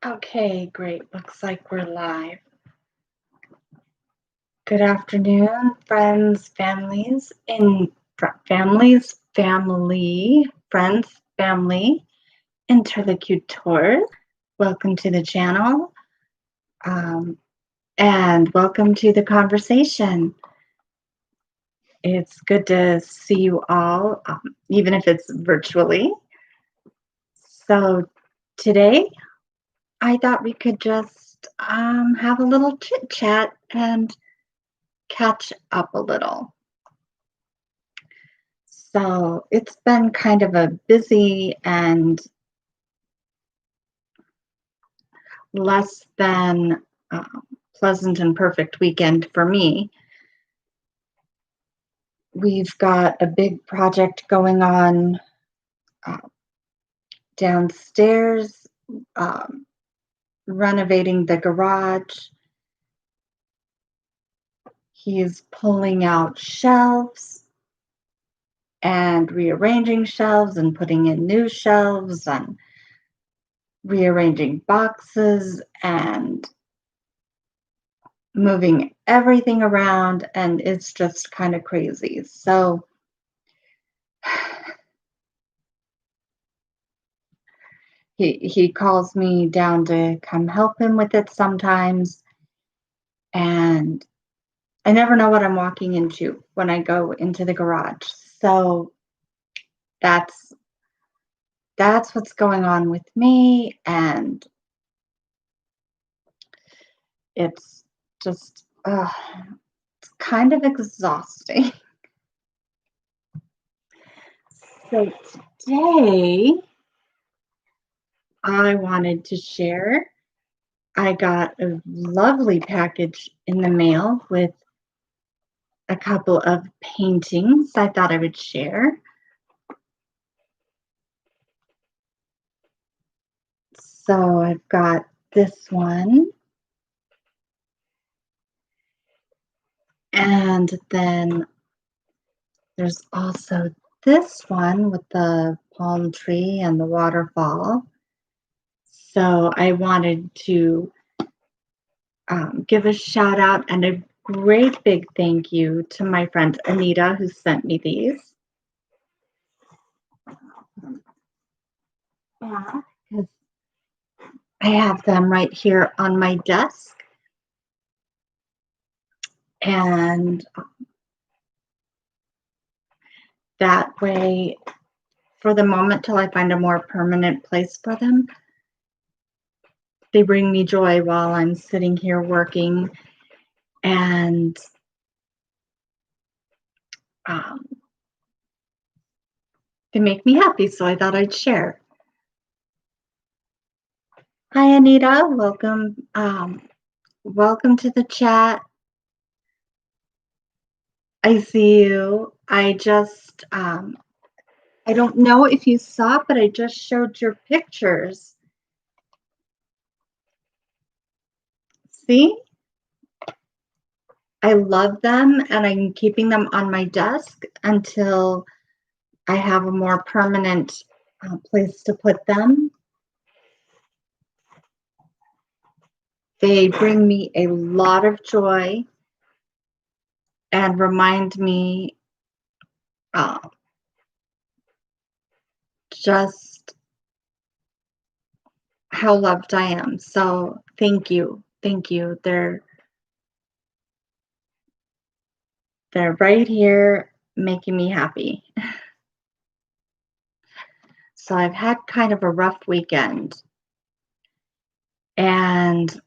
Okay, great. Looks like we're live. Good afternoon, friends, families, friends, family, interlocutors. Welcome to the channel, um, and welcome to the conversation. It's good to see you all, even if it's virtually. So today, I thought we could just have a little chit chat and catch up a little. So it's been kind of a busy and less than pleasant and perfect weekend for me. We've got a big project going on uh, downstairs, um, renovating the garage. He's pulling out shelves and rearranging shelves and putting in new shelves and rearranging boxes and moving everything around, and it's just kind of crazy. So he calls me down to come help him with it sometimes, and I never know what I'm walking into when I go into the garage. So that's that's what's going on with me, and it's just it's kind of exhausting. So today I wanted to share. I got a lovely package in the mail with a couple of paintings I thought I would share. So I've got this one, and then there's also this one with the palm tree and the waterfall. So I wanted to give a shout out and a great big thank you to my friend Anita, who sent me these. Yeah, because I have them right here on my desk. And that way, for the moment, till I find a more permanent place for them, they bring me joy while I'm sitting here working. And um, they make me happy. So I thought I'd share. Hi, Anita. Welcome. Welcome to the chat. I see you. I don't know if you saw, but I just showed your pictures. See? I love them, and I'm keeping them on my desk until I have a more permanent place to put them. They bring me a lot of joy and remind me uh, just how loved I am. So thank you. Thank you. They're right here making me happy. So I've had kind of a rough weekend, and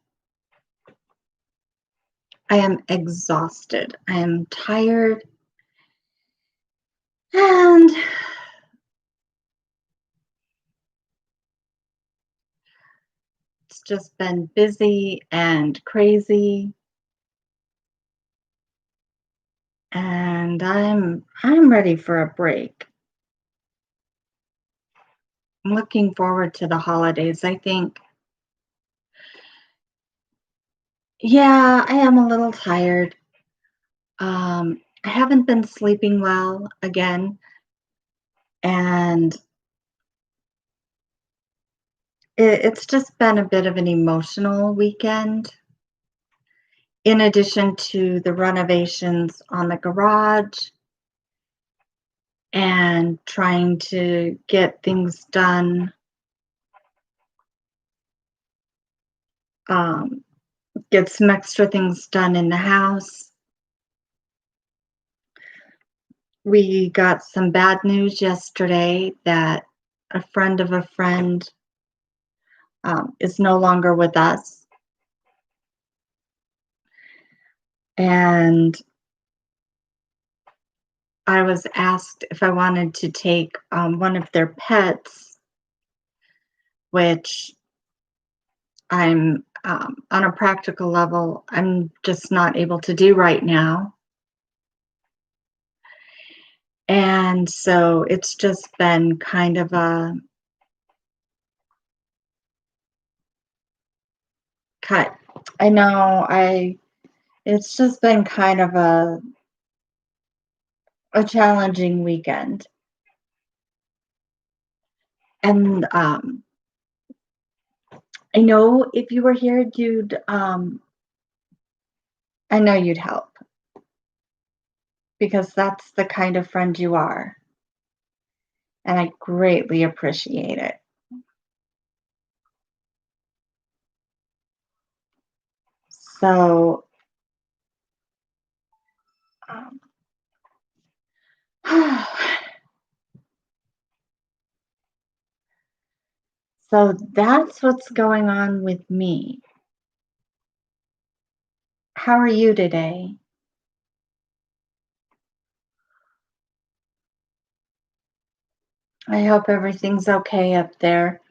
I am exhausted. I am tired, and it's just been busy and crazy. And I'm ready for a break. I'm looking forward to the holidays, I think. Yeah, I am a little tired. I haven't been sleeping well again, and it's just been a bit of an emotional weekend. In addition to the renovations on the garage and trying to get things done, um, get some extra things done in the house. We got some bad news yesterday that a friend of a friend is no longer with us. And I was asked if I wanted to take one of their pets, which I'm on a practical level, I'm just not able to do right now. And so it's just been kind of a cut. I know it's just been kind of a challenging weekend. And I know if you were here, I know you'd help because that's the kind of friend you are. And I greatly appreciate it. So, um, so that's what's going on with me. How are you today? I hope everything's okay up there.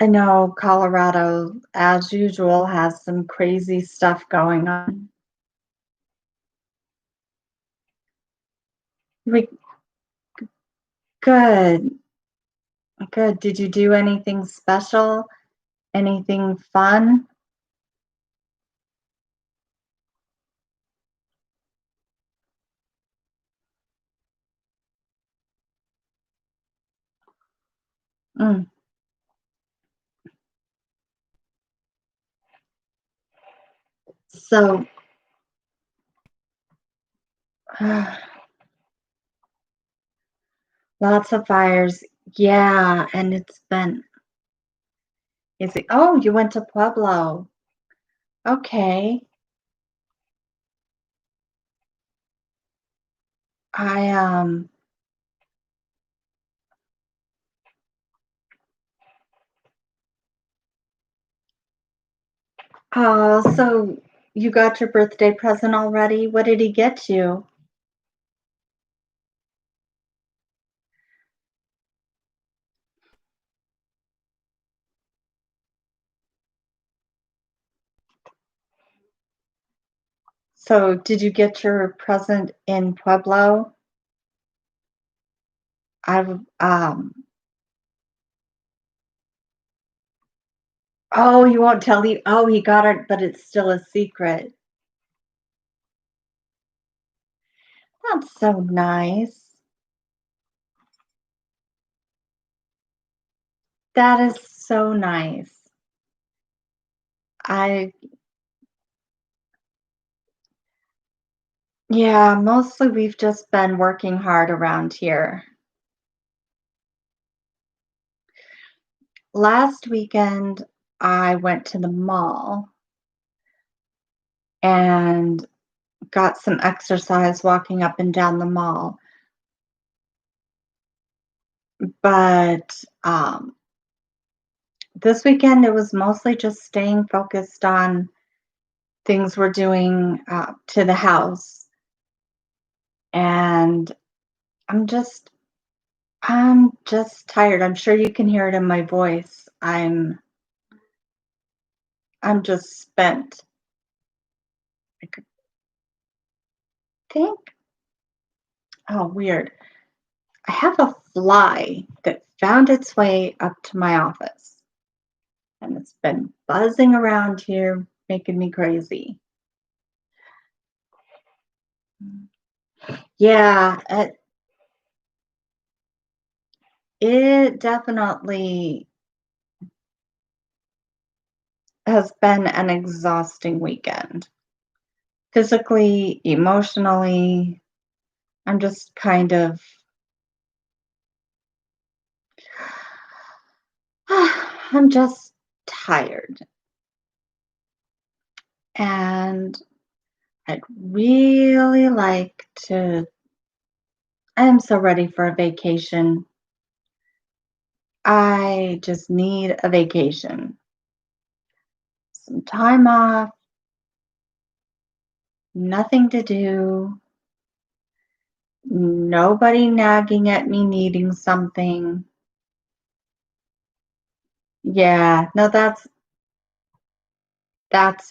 I know Colorado, as usual, has some crazy stuff going on. We good, good. Did you do anything special? Anything fun? Mm. So, lots of fires. Yeah, and it's been. Is it? Oh, you went to Pueblo. Okay. I Oh, so you got your birthday present already? What did he get you? So did you get your present in Pueblo? I've Oh, you won't tell you. Oh, he got it, but it's still a secret. That's so nice. That is so nice. I Yeah, mostly we've just been working hard around here. Last weekend, I went to the mall and got some exercise walking up and down the mall. But this weekend, it was mostly just staying focused on things we're doing to the house. And I'm just I'm just tired. I'm sure you can hear it in my voice. I'm just spent. I could think, oh, weird. I have a fly that found its way up to my office, and it's been buzzing around here, making me crazy. Yeah, it definitely has been an exhausting weekend. Physically, emotionally, I'm just kind of I'm just tired. And I'd really like to I am so ready for a vacation. I just need a vacation. Some time off, nothing to do, nobody nagging at me needing something. Yeah, no, that's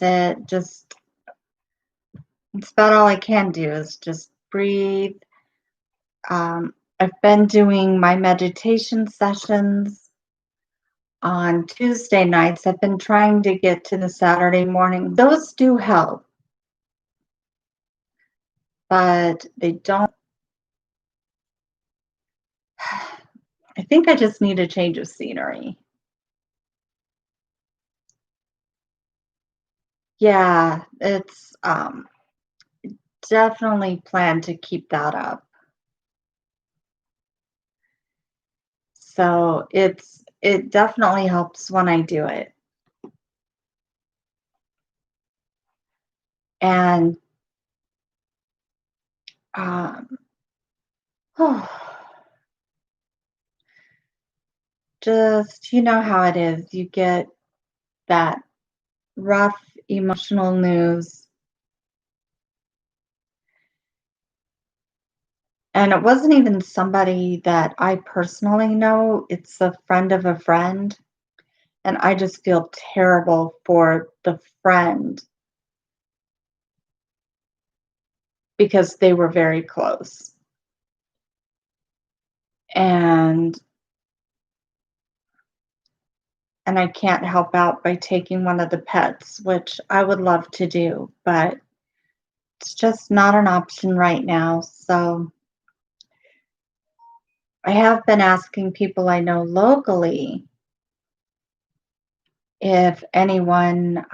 it. Just it's about all I can do is just breathe. I've been doing my meditation sessions on Tuesday nights. I've been trying to get to the Saturday morning. Those do help, but they don't. I think I just need a change of scenery. Yeah, it's definitely plan to keep that up. So it definitely helps when I do it. And um, just you know how it is. You get that rough emotional news. And it wasn't even somebody that I personally know. It's a friend of a friend. And I just feel terrible for the friend because they were very close. And and I can't help out by taking one of the pets, which I would love to do, but it's just not an option right now. So I have been asking people I know locally if anyone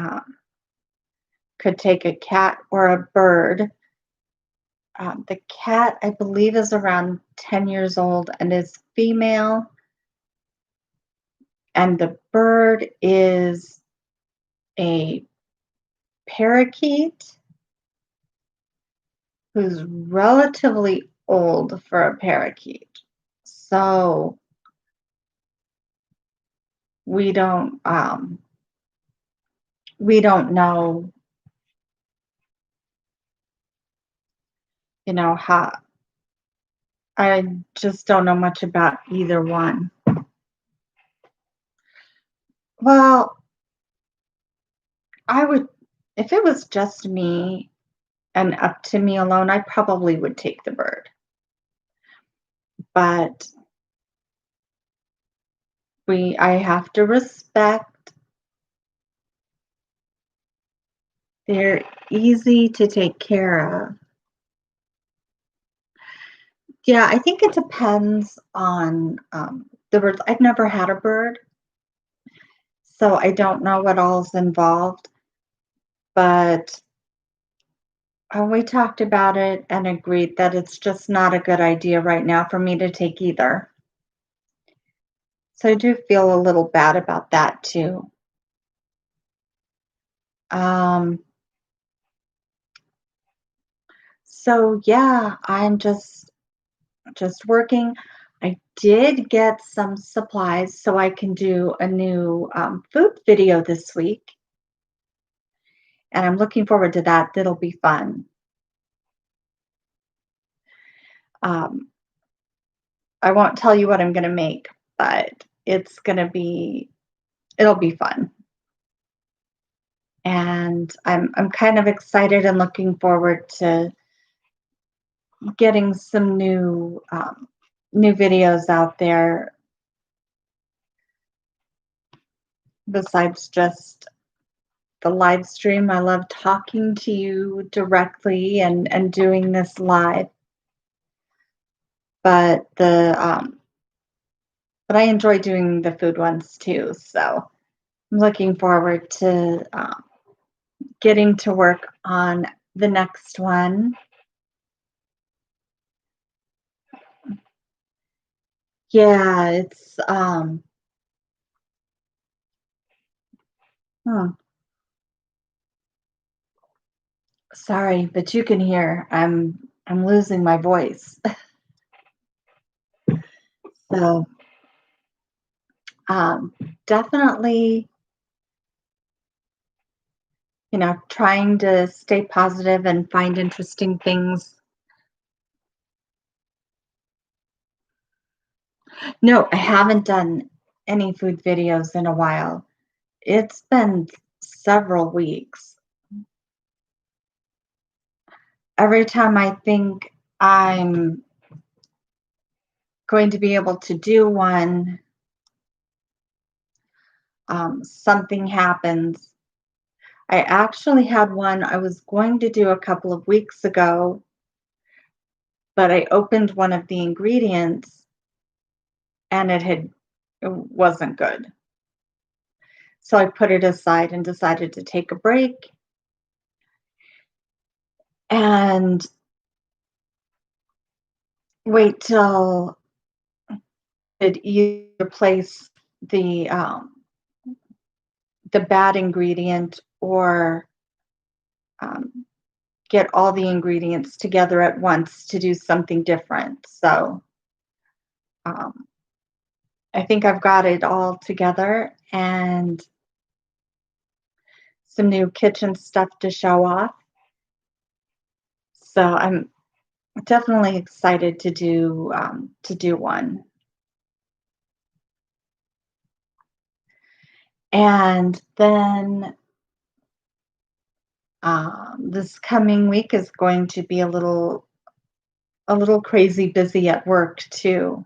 could take a cat or a bird. The cat, I believe, is around 10 years old and is female, and the bird is a parakeet who's relatively old for a parakeet. So we don't um, we don't know, how I just don't know much about either one. Well, I would if it was just me and up to me alone, I probably would take the bird. But I have to respect they're easy to take care of. Yeah, I think it depends on the birds. I've never had a bird, so I don't know what all's involved, but we talked about it and agreed that it's just not a good idea right now for me to take either. So I do feel a little bad about that too. Um, so yeah, I'm just working. I did get some supplies so I can do a new food video this week, and I'm looking forward to that. That'll be fun. Um, I won't tell you what I'm going to make, but it'll be fun. And I'm kind of excited and looking forward to getting some new videos out there besides just the live stream. I love talking to you directly and doing this live, but the but I enjoy doing the food ones too. So I'm looking forward to getting to work on the next one. Yeah, it's hmm, sorry, but you can hear I'm losing my voice. So um, definitely, trying to stay positive and find interesting things. No, I haven't done any food videos in a while. It's been several weeks. Every time I think I'm going to be able to do one, something happens. I actually had one I was going to do a couple of weeks ago, but I opened one of the ingredients and it wasn't good. So I put it aside and decided to take a break and wait till it either replace the bad ingredient or um, get all the ingredients together at once to do something different. So um, I think I've got it all together and some new kitchen stuff to show off. So I'm definitely excited to do one. And then this coming week is going to be a little crazy busy at work too.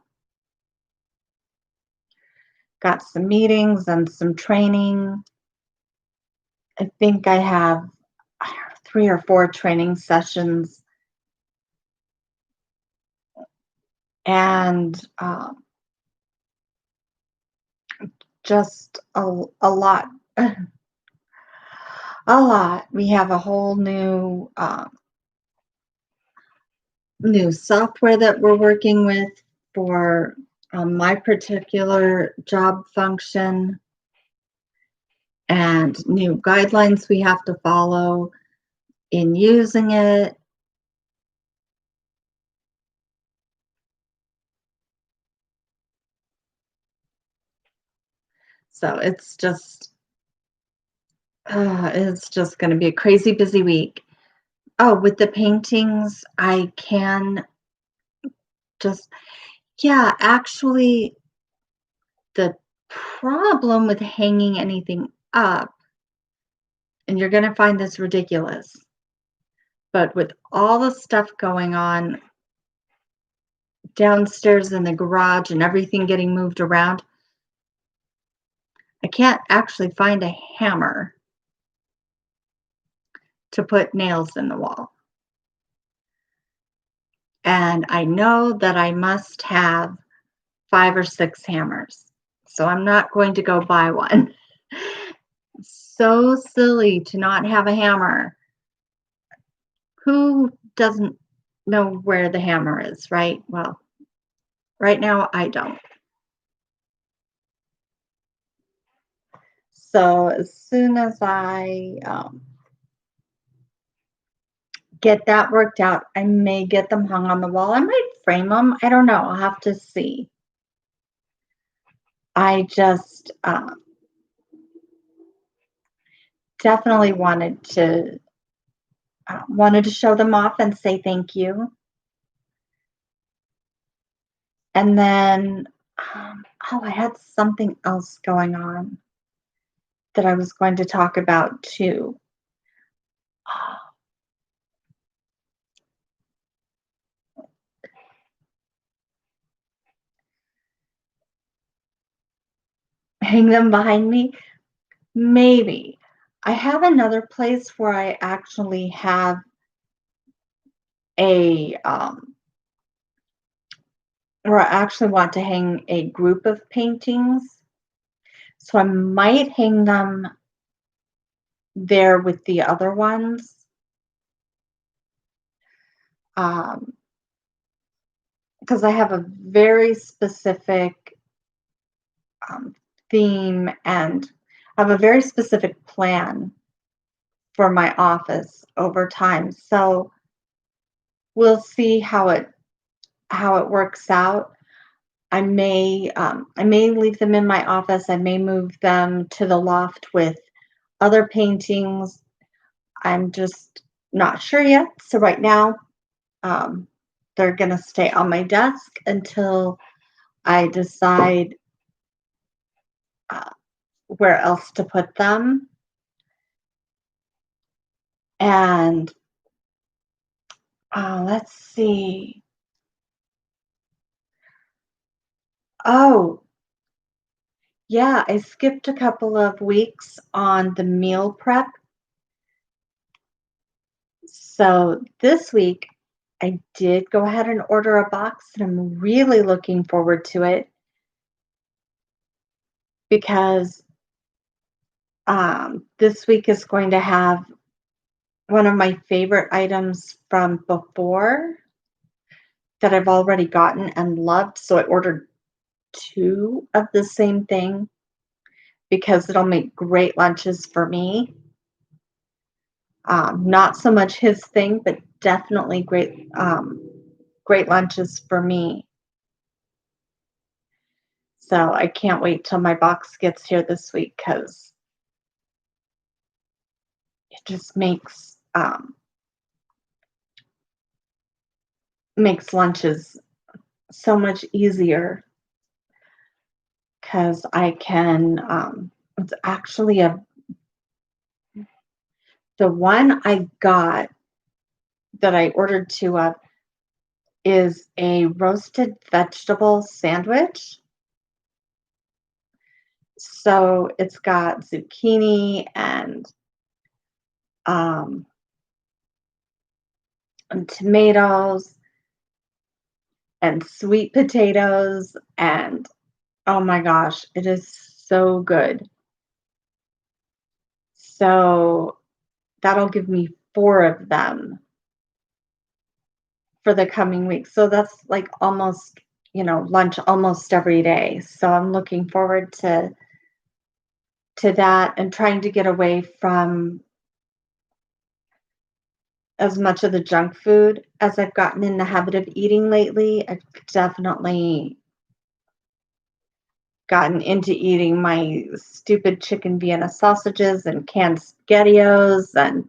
Got some meetings and some training. I think I have 3 or 4 training sessions and just a lot. A lot. We have a whole new software that we're working with for my particular job function and new guidelines we have to follow in using it. So it's just going to be a crazy busy week. Oh, with the paintings, I can just, yeah, actually, the problem with hanging anything up, and you're going to find this ridiculous, but with all the stuff going on downstairs in the garage and everything getting moved around, I can't actually find a hammer to put nails in the wall. And I know that I must have 5 or 6 hammers. So I'm not going to go buy one. So silly to not have a hammer. Who doesn't know where the hammer is, right? Well, right now I don't. So as soon as I get that worked out, I may get them hung on the wall. I might frame them. I don't know. I'll have to see. I just definitely wanted to show them off and say thank you. And then, I had something else going on that I was going to talk about too. Hang them behind me? Maybe. I have another place where I actually have a, where I actually want to hang a group of paintings. So I might hang them there with the other ones. Um, because I have a very specific um, theme and I have a very specific plan for my office over time. So we'll see how it works out. I may leave them in my office. I may move them to the loft with other paintings. I'm just not sure yet. So right now, um, they're gonna stay on my desk until I decide uh, where else to put them. And let's see. Oh, yeah, I skipped a couple of weeks on the meal prep. So this week, I did go ahead and order a box, and I'm really looking forward to it because this week is going to have one of my favorite items from before that I've already gotten and loved. So I ordered two of the same thing because it'll make great lunches for me. Not so much his thing, but definitely great lunches for me. So I can't wait till my box gets here this week because it just makes lunches so much easier because I can. It's actually a the one I got that I ordered two of is a roasted vegetable sandwich. So it's got zucchini um, and tomatoes and sweet potatoes and oh my gosh, it is so good. So that'll give me four of them for the coming week. So that's like almost, lunch almost every day. So I'm looking forward to that and trying to get away from as much of the junk food as I've gotten in the habit of eating lately. I've definitely gotten into eating my stupid chicken Vienna sausages and canned SpaghettiOs and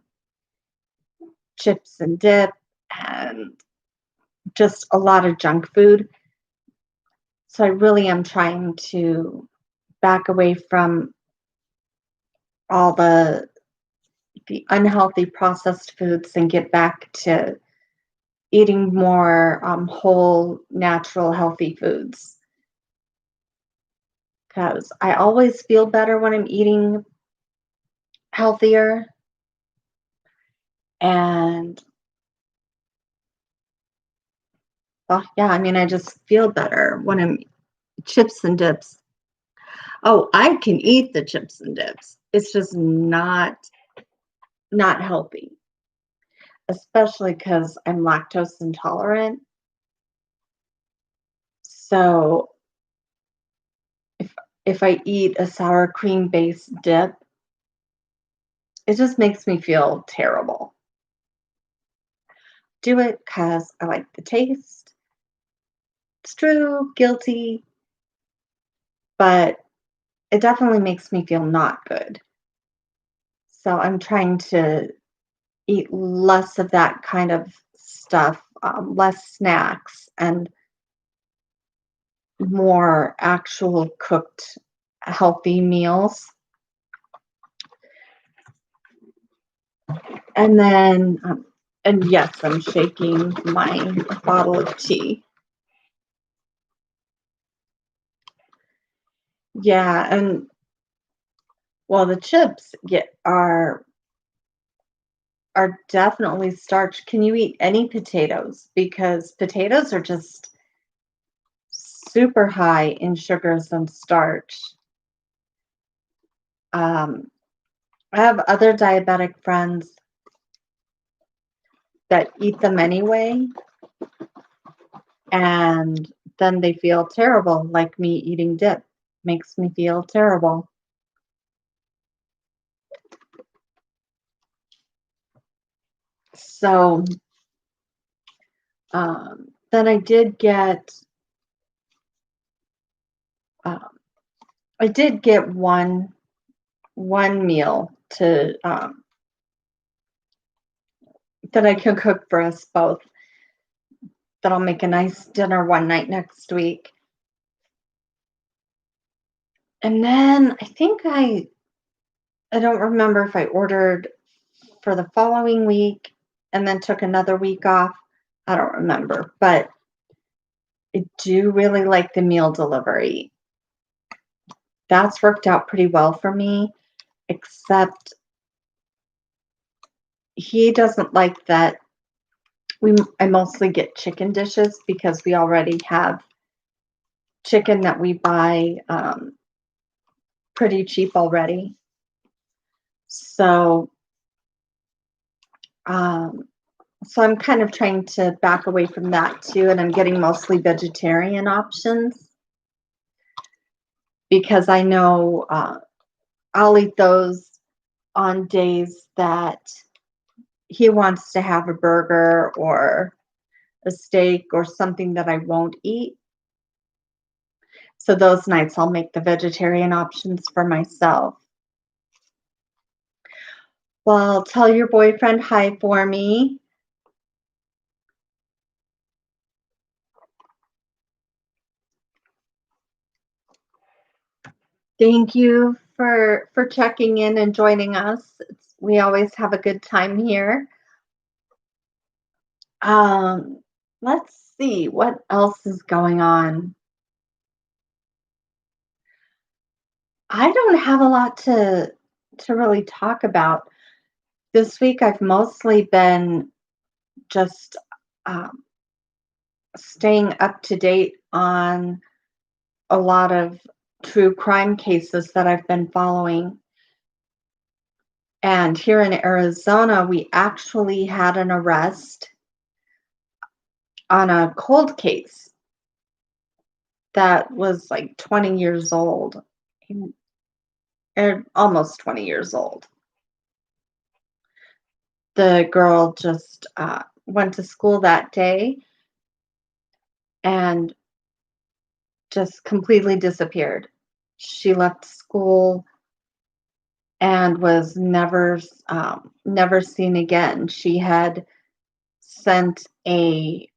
chips and dip and just a lot of junk food. So I really am trying to back away from all the unhealthy processed foods and get back to eating more whole, natural, healthy foods. Because I always feel better when I'm eating healthier. And well, yeah, I mean, I just feel better when I'm chips and dips. Oh, I can eat the chips and dips. It's just not healthy, especially because I'm lactose intolerant. So if if I eat a sour cream based dip, it just makes me feel terrible. Do it because I like the taste. It's true, guilty, but it definitely makes me feel not good. So I'm trying to eat less of that kind of stuff, less snacks, and more actual cooked healthy meals. And then, and yes, I'm shaking my bottle of tea. Yeah, and well, the chips are definitely starch. Can you eat any potatoes? Because potatoes are just super high in sugars and starch. Um, I have other diabetic friends that eat them anyway, and then they feel terrible, like me eating dip makes me feel terrible. So then um, I did get one meal to that I can cook for us both. That I'll make a nice dinner one night next week. And then I don't remember if I ordered for the following week and then took another week off. I don't remember, but I do really like the meal delivery. That's worked out pretty well for me, except he doesn't like that I mostly get chicken dishes because we already have chicken that we buy pretty cheap already. So um, so I'm kind of trying to back away from that too, and I'm getting mostly vegetarian options because I know I'll eat those on days that he wants to have a burger or a steak or something that I won't eat. So those nights I'll make the vegetarian options for myself. Well, tell your boyfriend hi for me. Thank you for checking in and joining us. We always have a good time here. Um, let's see what else is going on. I don't have a lot to really talk about. This week I've mostly been just um, staying up to date on a lot of true crime cases that I've been following. And here in Arizona, we actually had an arrest on a cold case that was like 20 years old, almost 20 years old. The girl just went to school that day and just completely disappeared. She left school and was never seen again. She had sent a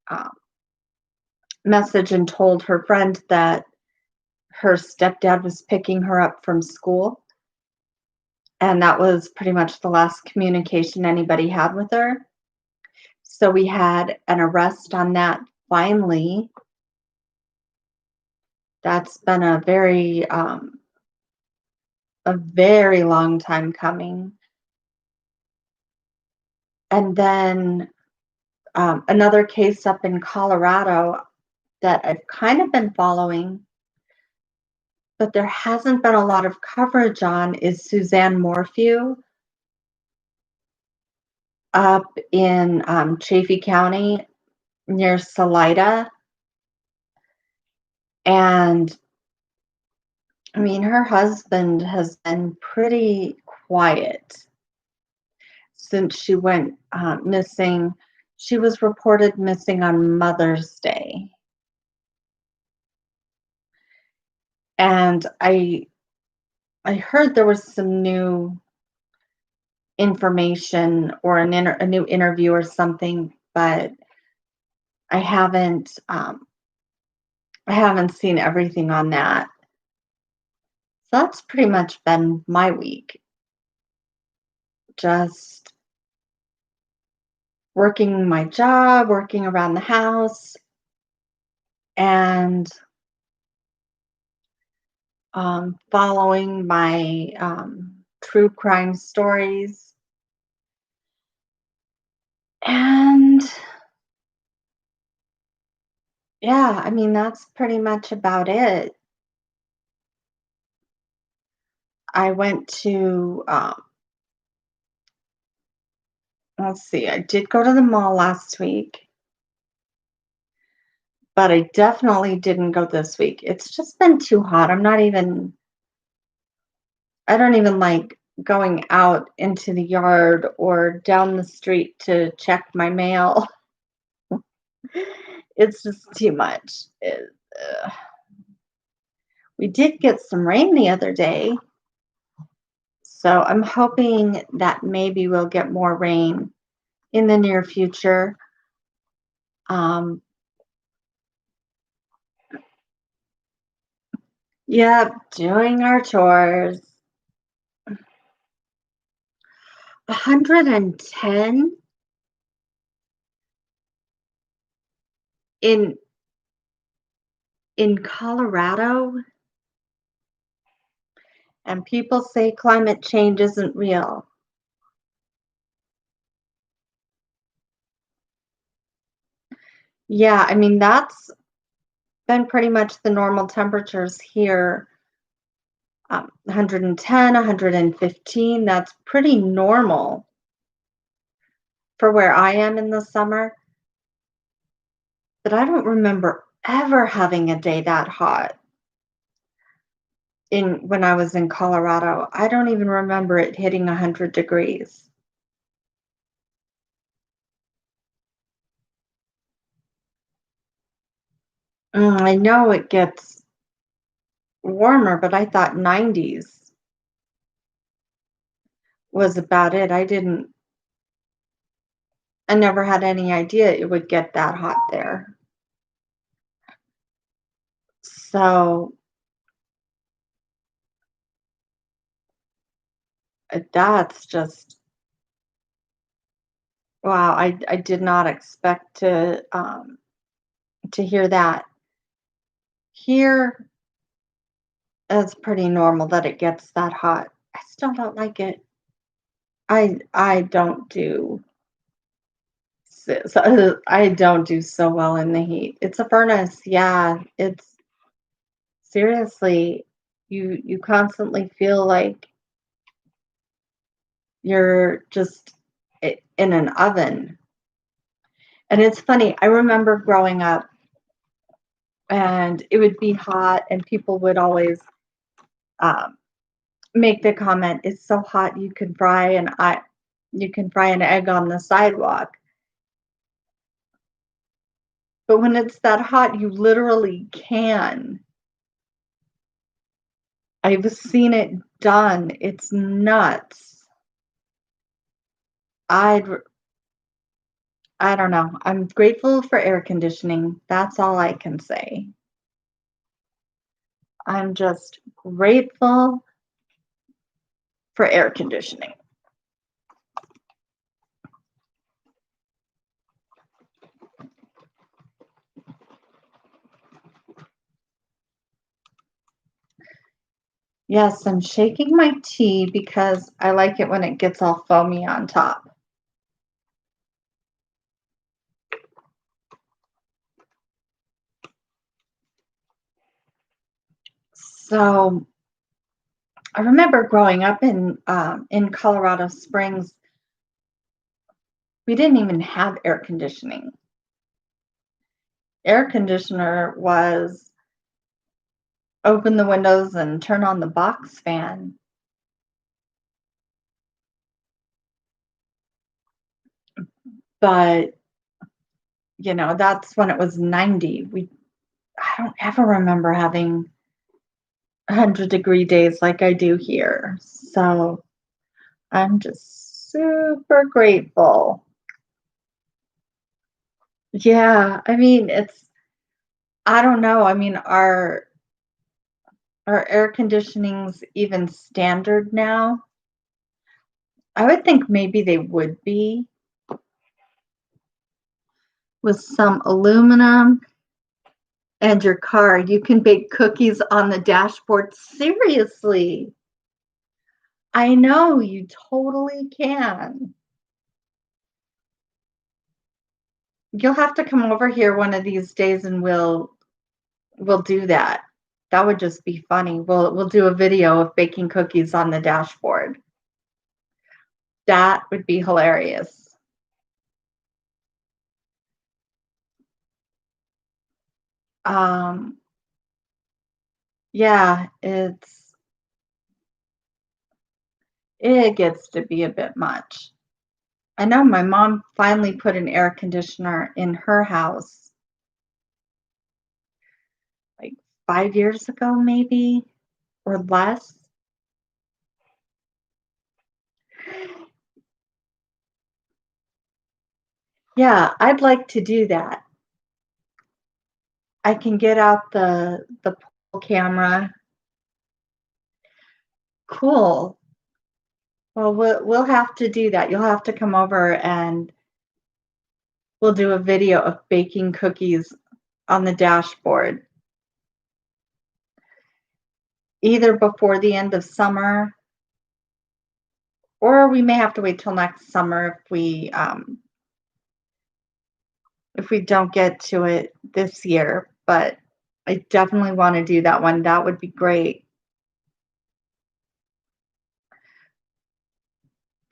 message and told her friend that her stepdad was picking her up from school, and that was pretty much the last communication anybody had with her. So we had an arrest on that finally. That's been a very long time coming. And then another case up in Colorado that I've kind of been following, but there hasn't been a lot of coverage on is Suzanne Morphew up in Chaffee County near Salida. And I mean, her husband has been pretty quiet since she went missing. She was reported missing on Mother's Day. And I heard there was some new information or a new interview or something, but I haven't um, I haven't seen everything on that. So that's pretty much been my week. Just working my job, working around the house, and following my true crime stories. And yeah, I mean, that's pretty much about it. I went to, let's see, I did go to the mall last week, but I definitely didn't go this week. It's just been too hot. I don't even like going out into the yard or down the street to check my mail. It's just too much. We did get some rain the other day, so I'm hoping that maybe we'll get more rain in the near future. Um, yep, doing our chores. 110 in Colorado, and people say climate change isn't real. Yeah, I mean that's been pretty much the normal temperatures here. 110, 115, that's pretty normal for where I am in the summer. But I don't remember ever having a day that hot in when I was in Colorado. I don't even remember it hitting 100 degrees. I know it gets warmer, but I thought 90s was about it. I never had any idea it would get that hot there. So that's just wow. I did not expect to hear that. Here, it's pretty normal that it gets that hot. I still don't like it. I don't do I don't do so well in the heat. It's a furnace. Yeah, it's seriously you constantly feel like you're just in an oven. And it's funny, I remember growing up and it would be hot and people would always um, make the comment, "It's so hot you can fry an egg on the sidewalk." But when it's that hot, you literally can. I've seen it done. It's nuts. I'd r I don't know. I'm grateful for air conditioning. That's all I can say. I'm just grateful for air conditioning. Yes, I'm shaking my tea because I like it when it gets all foamy on top. So, I remember growing up in Colorado Springs, we didn't even have air conditioning. Air conditioner was open the windows and turn on the box fan. But, that's when it was 90. I don't ever remember having 100-degree days like I do here. So I'm just super grateful. Yeah, I mean, I don't know. I mean, are air conditionings even standard now? I would think maybe they would be with some aluminum and your car. You can bake cookies on the dashboard. Seriously. I know you totally can. You'll have to come over here one of these days and we'll do that. That would just be funny. We'll do a video of baking cookies on the dashboard. That would be hilarious. Um, yeah, it gets to be a bit much. I know my mom finally put an air conditioner in her house like 5 years ago, maybe, or less. Yeah, I'd like to do that. I can get out the pole camera. Cool. Well, we'll have to do that. You'll have to come over and we'll do a video of baking cookies on the dashboard, either before the end of summer, or we may have to wait till next summer if we don't get to it this year. But I definitely want to do that one. That would be great.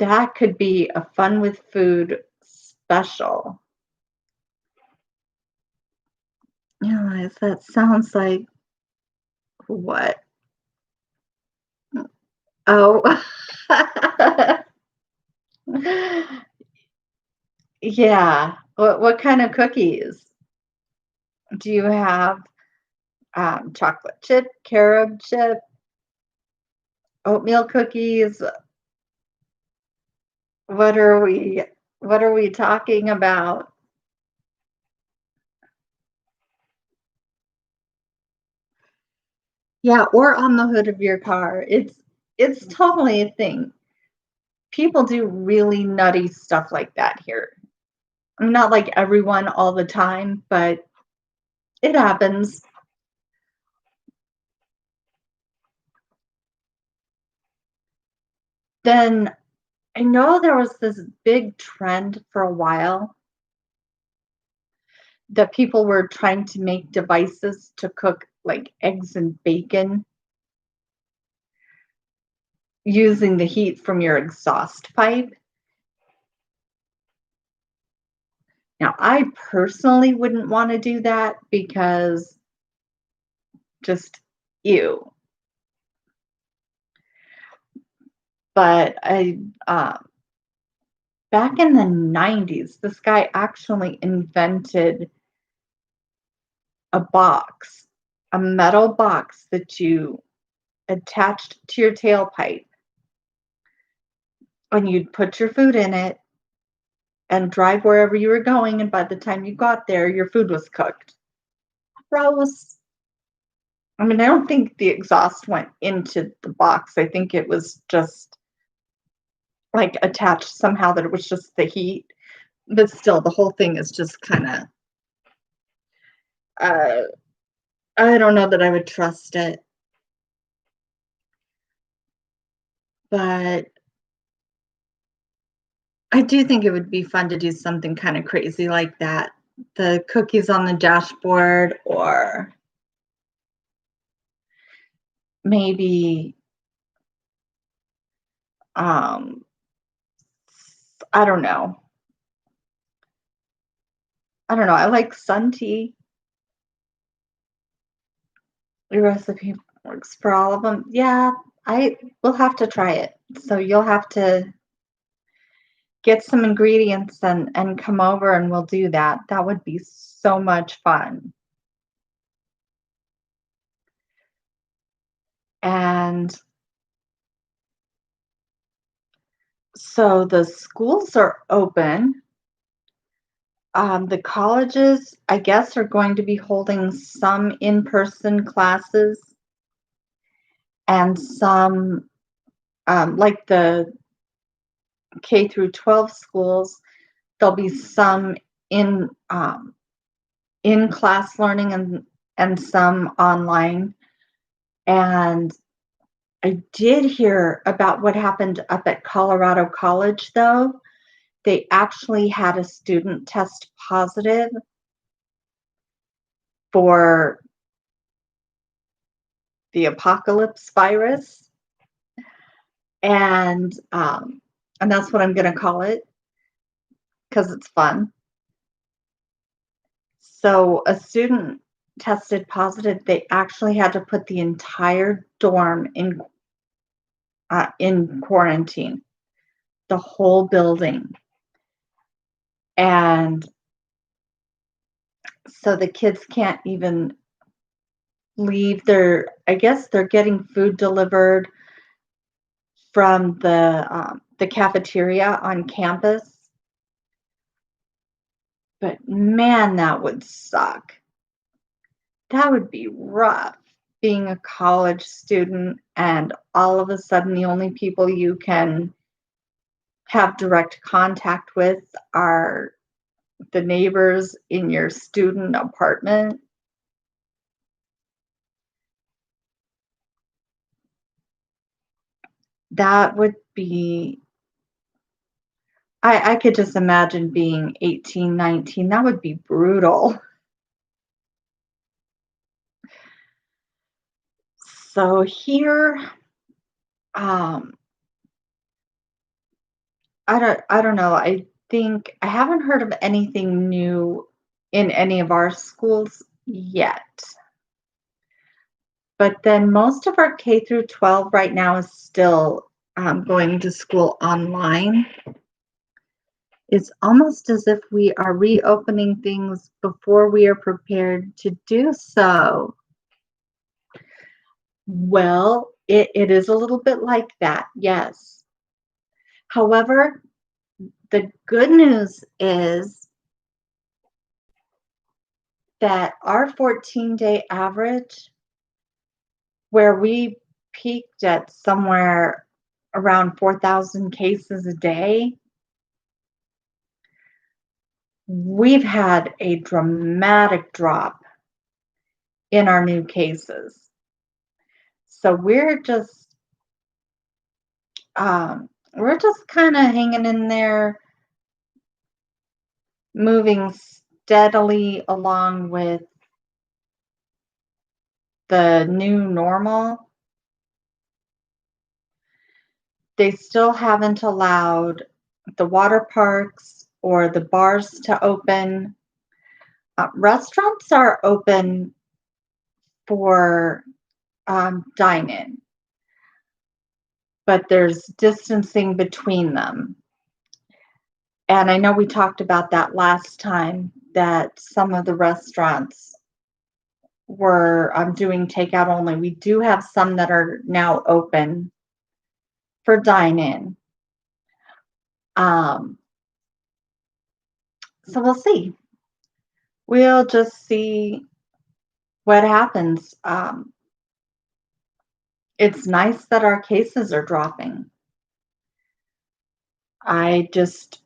That could be a fun with food special. Yeah, that sounds like what? Oh. Yeah. What kind of cookies? Do you have chocolate chip, carob chip, oatmeal cookies? What are we what are we talking about? Yeah, or on the hood of your car. It's totally a thing. People do really nutty stuff like that here. Not like everyone all the time, but it happens. Then I know there was this big trend for a while that people were trying to make devices to cook like eggs and bacon using the heat from your exhaust pipe. Now, I personally wouldn't want to do that because just ew. But back in the 90s, this guy actually invented a box, a metal box that you attached to your tailpipe, and you'd put your food in it and drive wherever you were going. And by the time you got there, your food was cooked. Gross. I mean, I don't think the exhaust went into the box. I think it was just like attached somehow that it was just the heat. But still, the whole thing is just kind of, uh, I don't know that I would trust it. But I do think it would be fun to do something kind of crazy like that. The cookies on the dashboard, or maybe, um, I don't know. I don't know. I like sun tea. The recipe works for all of them. Yeah, I will have to try it. So you'll have to get some ingredients and come over and we'll do that. That would be so much fun. And so the schools are open. The colleges, I guess, are going to be holding some in-person classes and some, like the K through 12 schools, there'll be some in in class learning and some online. And I did hear about what happened up at Colorado College, though. They actually had a student test positive for the apocalypse virus, and that's what I'm going to call it because it's fun. So a student tested positive. They actually had to put the entire dorm in quarantine, the whole building, and so the kids can't even leave. I guess they're getting food delivered from the cafeteria on campus. But man, that would suck. That would be rough being a college student and all of a sudden the only people you can have direct contact with are the neighbors in your student apartment. That would be, I could just imagine being 18, 19. That would be brutal. So here, um, I don't know. I think I haven't heard of anything new in any of our schools yet. But then most of our K through 12 right now is still going to school online. It's almost as if we are reopening things before we are prepared to do so. Well, it is a little bit like that, yes. However, the good news is that our 14-day average, where we peaked at somewhere around 4,000 cases a day, we've had a dramatic drop in our new cases. So we're just kind of hanging in there, moving steadily along with the new normal. They still haven't allowed the water parks or the bars to open. Restaurants are open for dine-in, but there's distancing between them. And I know we talked about that last time, that some of the restaurants were doing takeout only. We do have some that are now open for dine-in. So we'll see. We'll just see what happens. It's nice that our cases are dropping. I just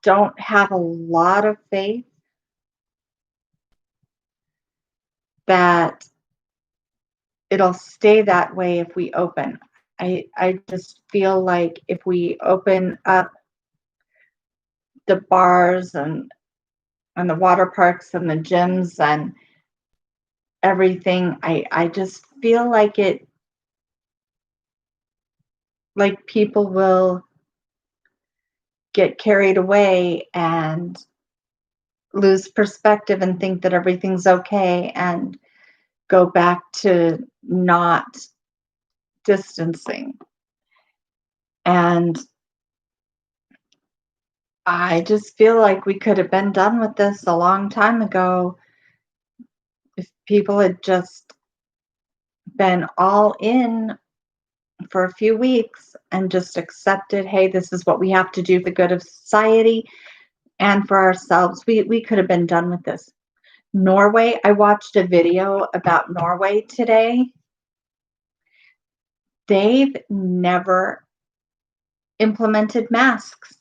don't have a lot of faith that it'll stay that way if we open. I just feel like if we open up the bars and the water parks and the gyms and everything, I just feel like people will get carried away and lose perspective and think that everything's okay and go back to not distancing. And I just feel like we could have been done with this a long time ago if people had just been all in for a few weeks and just accepted, hey, this is what we have to do for the good of society and for ourselves. We could have been done with this. Norway, I watched a video about Norway today. They've never implemented masks.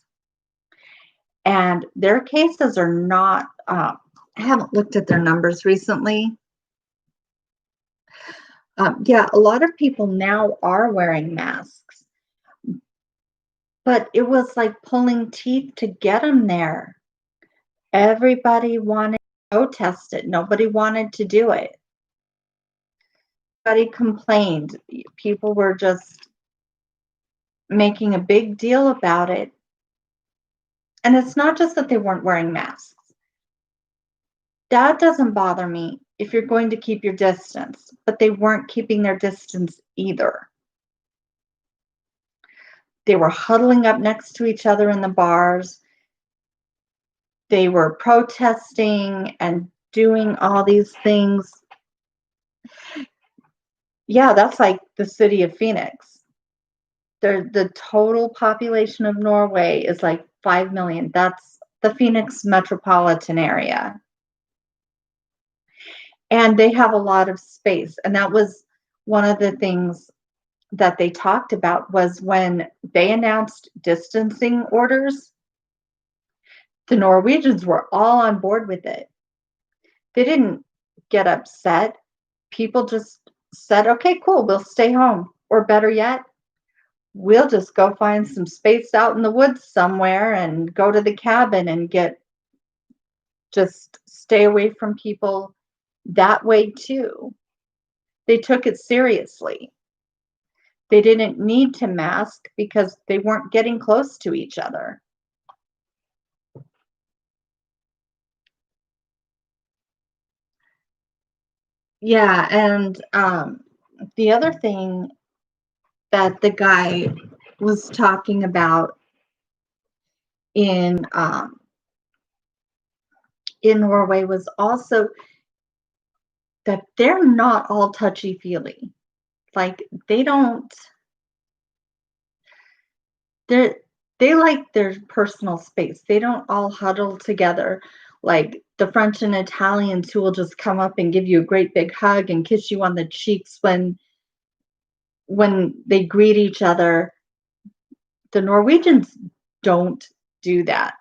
And their cases are not, I haven't looked at their numbers recently. Yeah, a lot of people now are wearing masks, but it was like pulling teeth to get them there. Everybody wanted to protest it. Nobody wanted to do it. Nobody complained. People were just making a big deal about it. And it's not just that they weren't wearing masks. That doesn't bother me if you're going to keep your distance, but they weren't keeping their distance either. They were huddling up next to each other in the bars. They were protesting and doing all these things. Yeah, that's like the city of Phoenix. The total population of Norway is like 5 million. That's the Phoenix metropolitan area. And they have a lot of space. And that was one of the things that they talked about was when they announced distancing orders, the Norwegians were all on board with it. They didn't get upset. People just said, okay, cool, we'll stay home. Or better yet, we'll just go find some space out in the woods somewhere and go to the cabin and just stay away from people that way too. They took it seriously. They didn't need to mask because they weren't getting close to each other. Yeah, and the other thing that the guy was talking about in in Norway was also that they're not all touchy feely. Like they don't they they like their personal space. They don't all huddle together like the French and Italians who will just come up and give you a great big hug and kiss you on the cheeks when they greet each other. The Norwegians don't do that.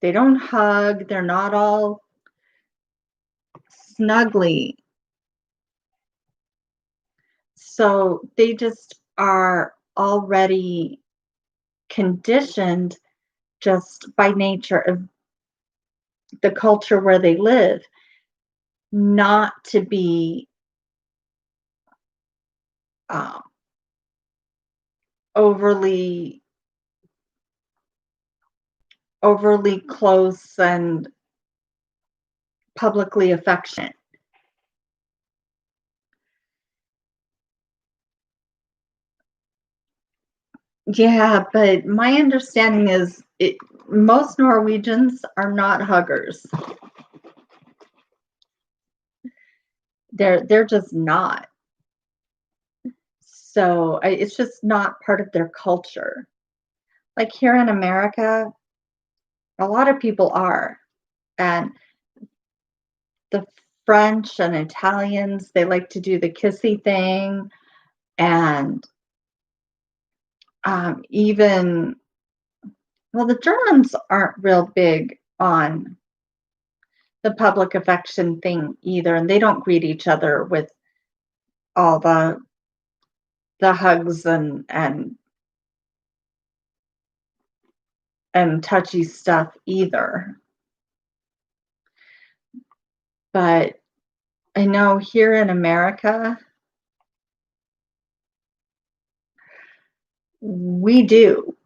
They don't hug. They're not all snuggly. So they just are already conditioned just by nature of the culture where they live not to be um, overly overly close and publicly affectionate. Yeah, but my understanding is most Norwegians are not huggers. They're just not. So it's just not part of their culture. Like here in America, a lot of people are, and the French and Italians, they like to do the kissy thing, and even well, the Germans aren't real big on the public affection thing either, and they don't greet each other with all the hugs and touchy stuff either. But I know here in America, we do.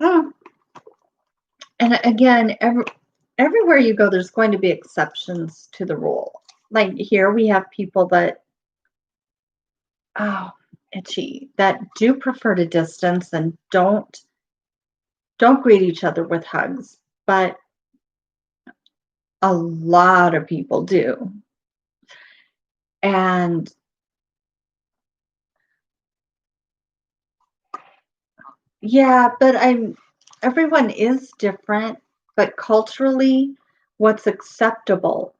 Oh, and again, everywhere you go, there's going to be exceptions to the rule. Like here, we have people that, oh, itchy, that do prefer to distance and don't greet each other with hugs, but a lot of people do. And yeah, but everyone is different, but culturally, what's acceptable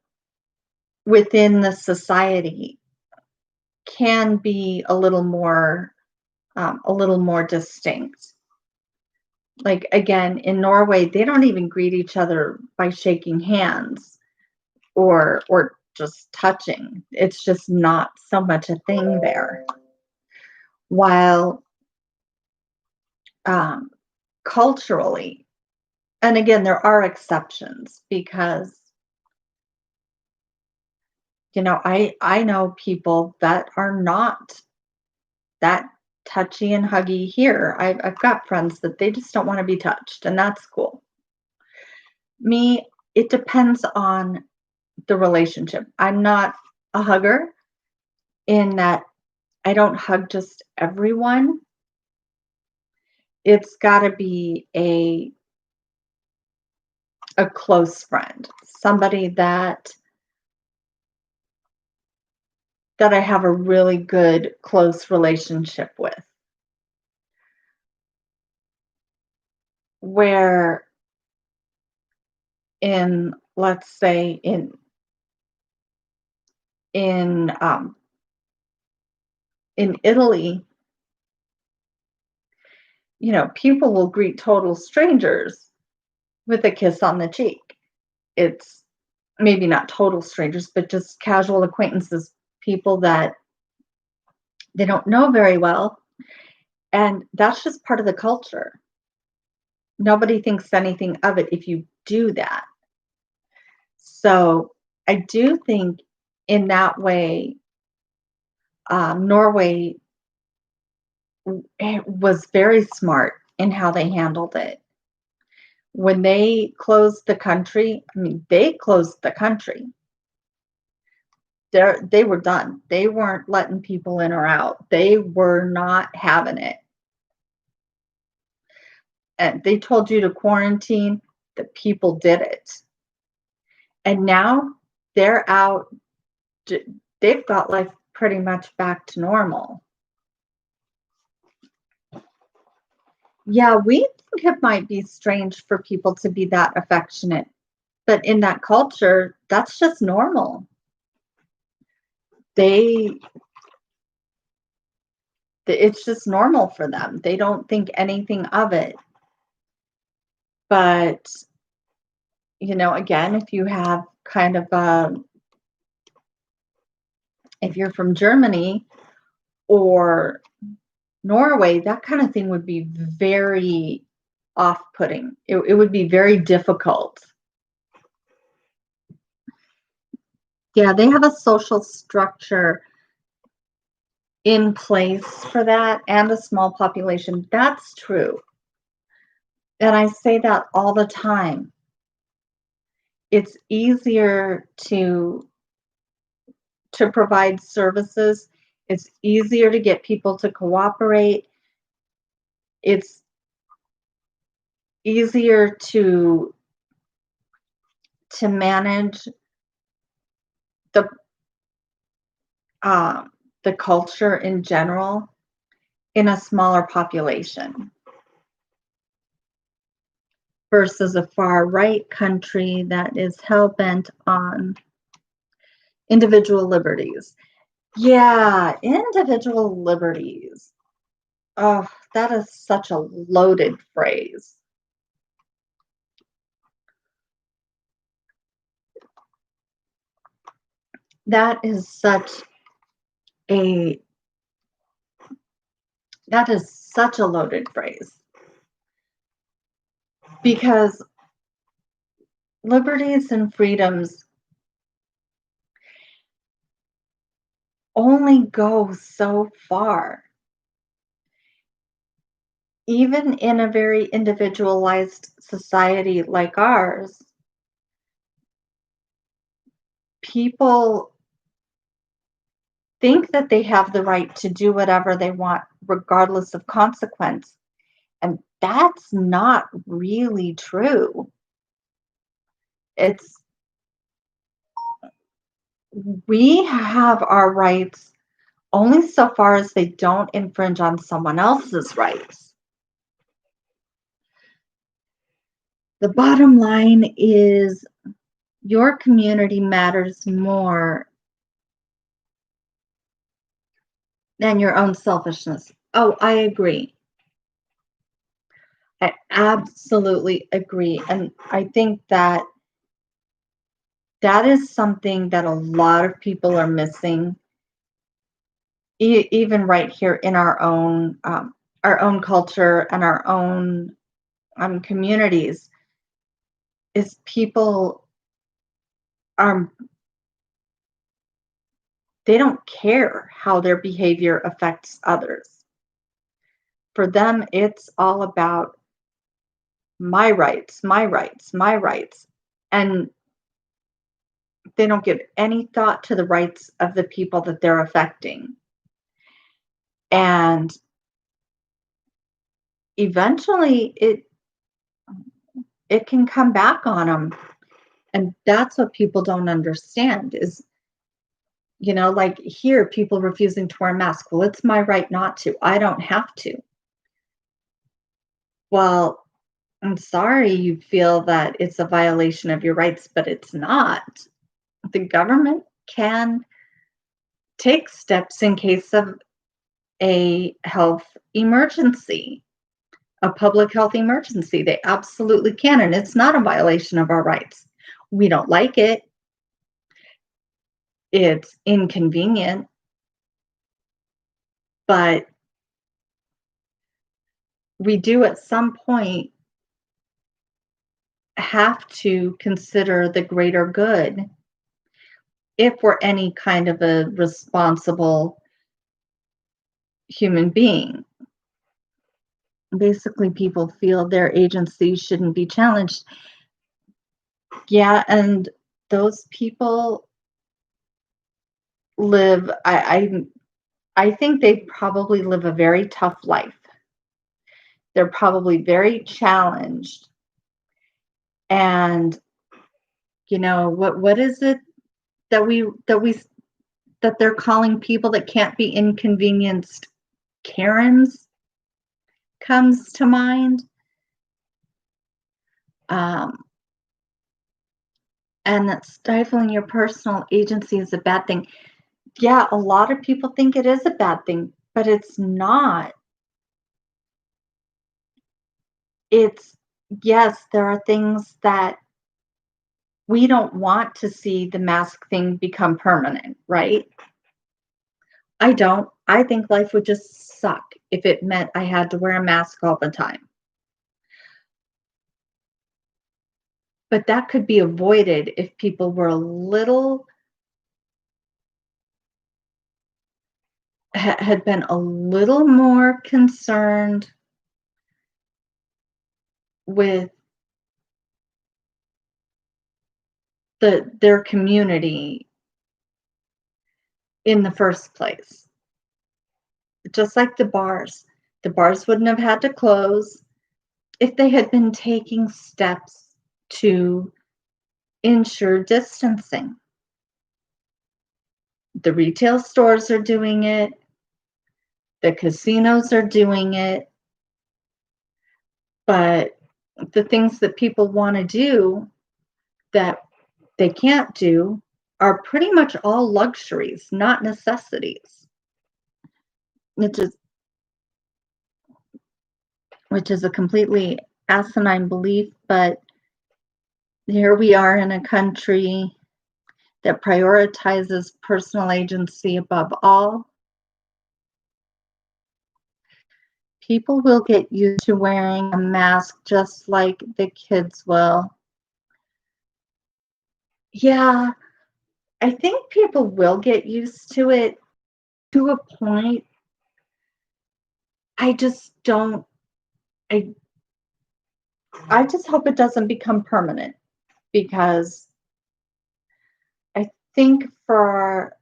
within the society can be a little more distinct. Like again, in Norway, they don't even greet each other by shaking hands or just touching. It's just not so much a thing there. While um, culturally, and again, there are exceptions because I know people that are not that touchy and huggy here. I've got friends that they just don't want to be touched, and that's cool. Me, it depends on the relationship. I'm not a hugger in that I don't hug just everyone. It's got to be a close friend, somebody that I have a really good close relationship with, where in let's say in in Italy, people will greet total strangers with a kiss on the cheek. It's maybe not total strangers, but just casual acquaintances, people that they don't know very well. And that's just part of the culture. Nobody thinks anything of it if you do that. So I do think in that way, Norway was very smart in how they handled it. When they closed the country, I mean, they closed the country. They were done. They weren't letting people in or out. They were not having it. And they told you to quarantine, the people did it. And now they're out. They've got life pretty much back to normal. Yeah, we think it might be strange for people to be that affectionate, but in that culture, that's just normal. They it's just normal for them. They don't think anything of it. But, again, if you have kind of if you're from Germany or Norway, that kind of thing would be very off-putting. It would be very difficult. Yeah, they have a social structure in place for that and a small population. That's true. And I say that all the time. It's easier to provide services. It's easier to get people to cooperate. It's easier to manage the um, the culture in general in a smaller population versus a far right country that is hell bent on individual liberties. Yeah, individual liberties. Oh, that is such a loaded phrase. That is a such a loaded phrase because liberties and freedoms only go so far. Even in a very individualized society like ours, people think that they have the right to do whatever they want, regardless of consequence. And that's not really true. It's we have our rights only so far as they don't infringe on someone else's rights. The bottom line is your community matters more than your own selfishness. Oh, I agree. I absolutely agree. And I think that that is something that a lot of people are missing, even right here in our own culture and our own communities, is people are They don't care how their behavior affects others. For them, it's all about my rights, my rights, my rights. And they don't give any thought to the rights of the people that they're affecting. And eventually it can come back on them. And that's what people don't understand is, like here, people refusing to wear a mask. Well, it's my right not to. I don't have to. Well, I'm sorry you feel that it's a violation of your rights, but it's not. The government can take steps in case of a health emergency, a public health emergency. They absolutely can, and it's not a violation of our rights. We don't like it. It's inconvenient, but we do at some point have to consider the greater good if we're any kind of a responsible human being. Basically, people feel their agency shouldn't be challenged. Yeah, and those people live, I think they probably live a very tough life. They're probably very challenged. And what is it that they're calling people that can't be inconvenienced? Karens comes to mind. Um, and that stifling your personal agency is a bad thing. Yeah, a lot of people think it is a bad thing, but it's not. It's, yes, there are things that we don't want to see the mask thing become permanent, right? I don't. I think life would just suck if it meant I had to wear a mask all the time. But that could be avoided if people were a little had been a little more concerned with their community in the first place. Just like the bars. The bars wouldn't have had to close if they had been taking steps to ensure distancing. The retail stores are doing it. The casinos are doing it. But the things that people want to do that they can't do are pretty much all luxuries, not necessities. Which is a completely asinine belief, but here we are in a country that prioritizes personal agency above all. People will get used to wearing a mask just like the kids will. Yeah, I think people will get used to it to a point. I just don't I I just hope it doesn't become permanent because I think for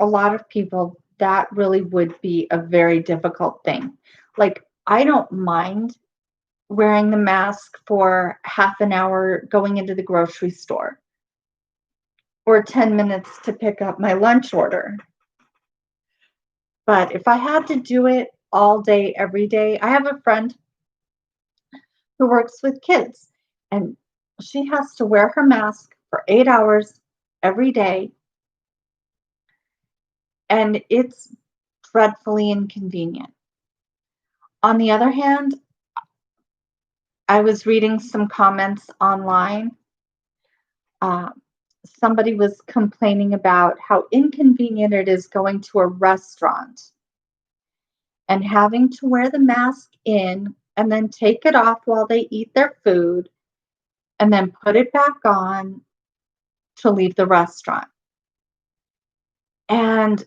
a lot of people that really would be a very difficult thing. Like I don't mind wearing the mask for half an hour going into the grocery store or 10 minutes to pick up my lunch order. But if I had to do it all day, every day, I have a friend who works with kids and she has to wear her mask for 8 hours every day. And it's dreadfully inconvenient. On the other hand, I was reading some comments online. Uh, Somebody was complaining about how inconvenient it is going to a restaurant and having to wear the mask in and then take it off while they eat their food and then put it back on to leave the restaurant. And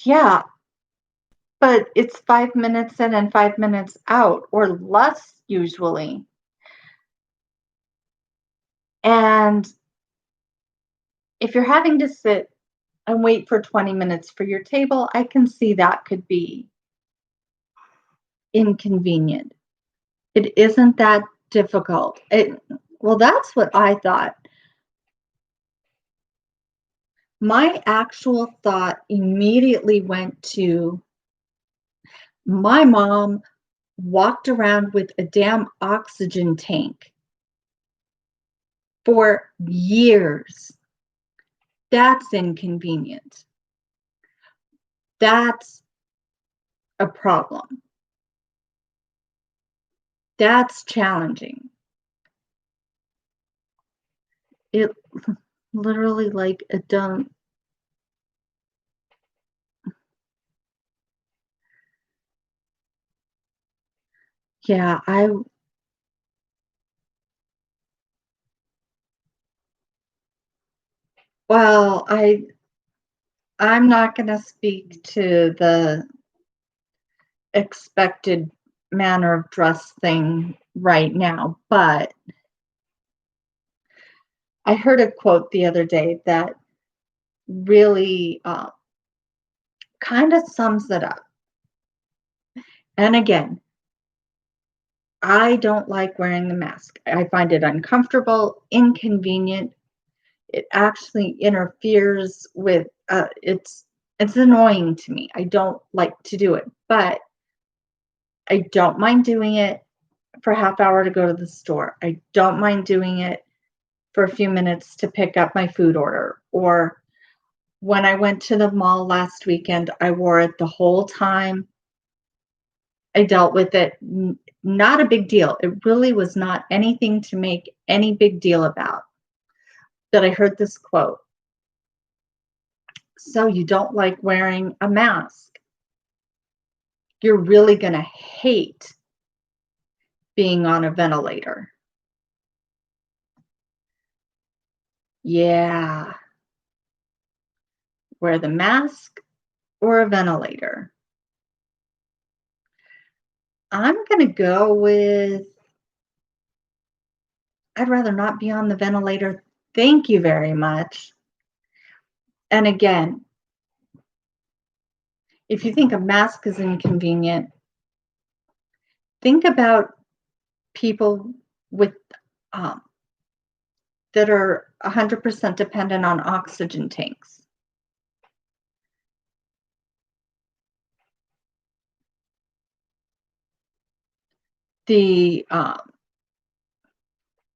yeah, but it's 5 minutes in and 5 minutes out or less usually. And if you're having to sit and wait for 20 minutes for your table, I can see that could be inconvenient. It isn't that difficult. Well, that's what I thought. My actual thought immediately went to my mom walked around with a damn oxygen tank for years. That's inconvenient. That's a problem. That's challenging. It literally like a don't. Yeah, well, I'm not going to speak to the expected manner of dress thing right now, but I heard a quote the other day that really kind of sums it up. And again, I don't like wearing the mask. I find it uncomfortable, inconvenient. It actually interferes with it's annoying to me. I don't like to do it, but I don't mind doing it for a half hour to go to the store. I don't mind doing it for a few minutes to pick up my food order. Or when I went to the mall last weekend, I wore it the whole time. I dealt with it. Not a big deal. It really was not anything to make any big deal about. But I heard this quote. So you don't like wearing a mask. You're really going to hate being on a ventilator. Yeah. Wear the mask or a ventilator. I'm going to go with I'd rather not be on the ventilator. Thank you very much. And again, if you think a mask is inconvenient, think about people with um, that are 100% dependent on oxygen tanks. The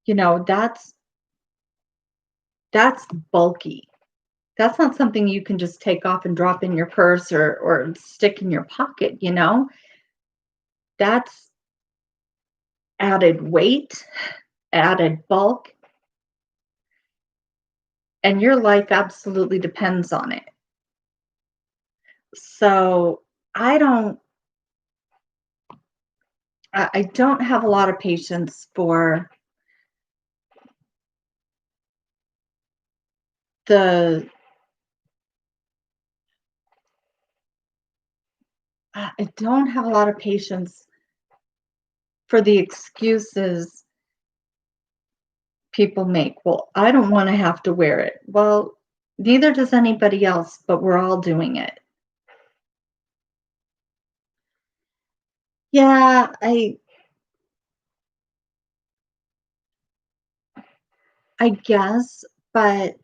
you know that's bulky. That's not something you can just take off and drop in your purse or stick in your pocket, you know? That's added weight, added bulk, and your life absolutely depends on it. So I don't I don't have a lot of patience for the I don't have a lot of patience for the excuses people make. Well, I don't want to have to wear it. Well, neither does anybody else, but we're all doing it. Yeah, I guess, but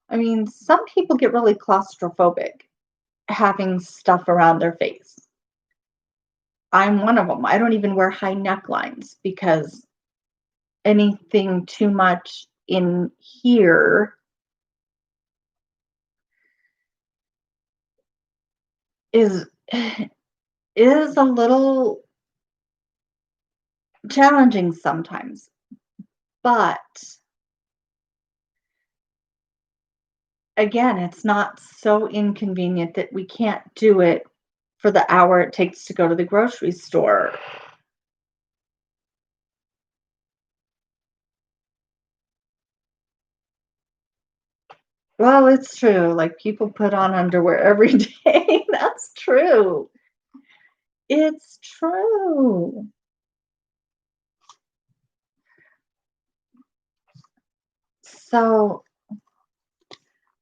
I mean, some people get really claustrophobic having stuff around their face. I'm one of them. I don't even wear high necklines because anything too much in here is is a little challenging sometimes. But again, it's not so inconvenient that we can't do it for the hour it takes to go to the grocery store. Well, it's true. Like people put on underwear every day. That's true. It's true. So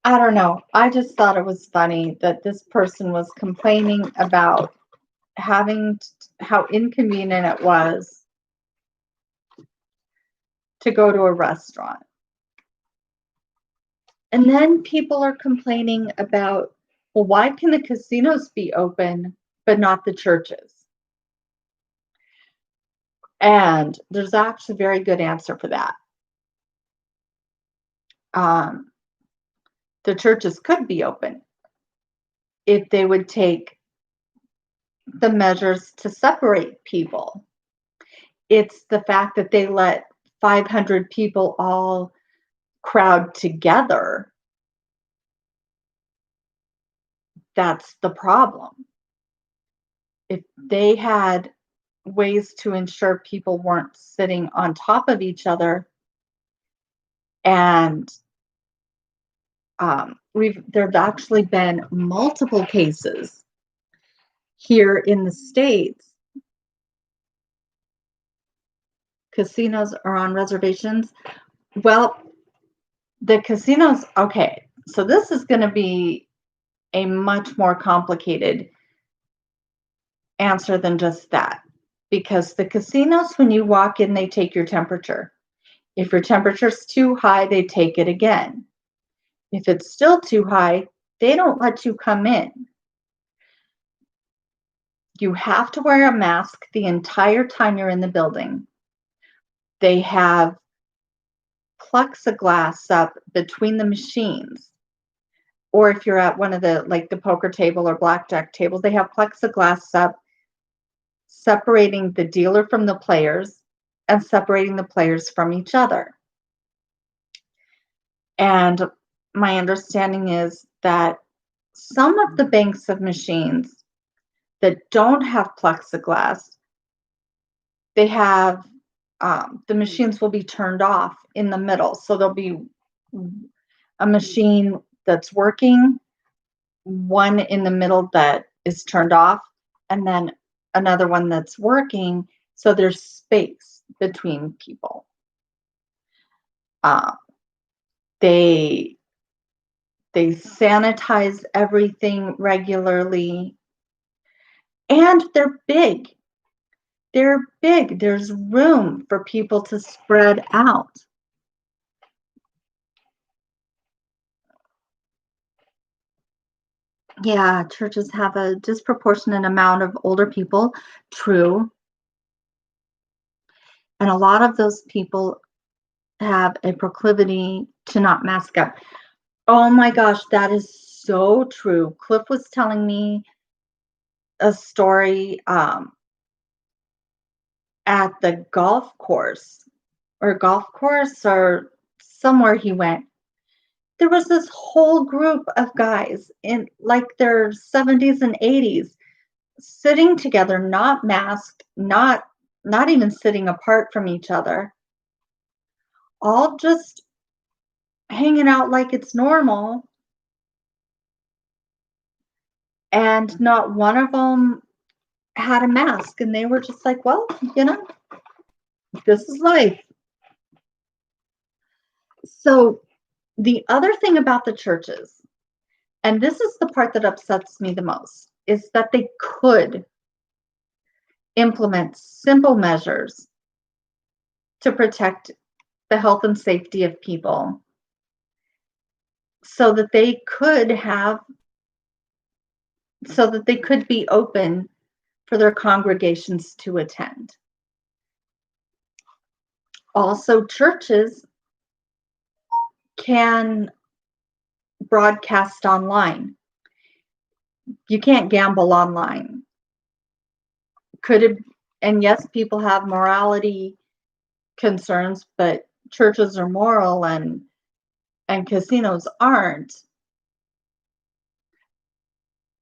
I don't know. I just thought it was funny that this person was complaining about how inconvenient it was to go to a restaurant. And then people are complaining about, well, why can the casinos be open but not the churches? And there's actually a very good answer for that. Um, the churches could be open if they would take the measures to separate people. It's the fact that they let 500 people all crowd together. That's the problem. If they had ways to ensure people weren't sitting on top of each other, and there've actually been multiple cases here in the States. Casinos are on reservations. Well, the casinos, okay, so this is going to be a much more complicated answer than just that. Because the casinos, when you walk in, they take your temperature. If your temperature's too high, they take it again. If it's still too high, they don't let you come in. You have to wear a mask the entire time you're in the building. They have plexiglass up between the machines. Or if you're at one of the poker table or blackjack tables, they have plexiglass up separating the dealer from the players and separating the players from each other. And my understanding is that some of the banks of machines that don't have plexiglass, they have the machines will be turned off in the middle. So there'll be a machine that's working, one in the middle that is turned off, and then another one that's working. So there's space between people. Uh, they they sanitize everything regularly, and they're big. They're big. There's room for people to spread out. Yeah, churches have a disproportionate amount of older people, true. And a lot of those people have a proclivity to not mask up. Oh my gosh, that is so true. Cliff was telling me a story at the golf course or somewhere he went. There was this whole group of guys in like their 70s and 80s sitting together, not masked, not even sitting apart from each other, all just hanging out like it's normal. And not one of them had a mask. And they were just like, well, this is life. So, the other thing about the churches, and this is the part that upsets me the most, is that they could implement simple measures to protect the health and safety of people so that they could be open for their congregations to attend. Also, churches can broadcast online. You can't gamble online. Could it, and yes, people have morality concerns, but churches are moral and casinos aren't.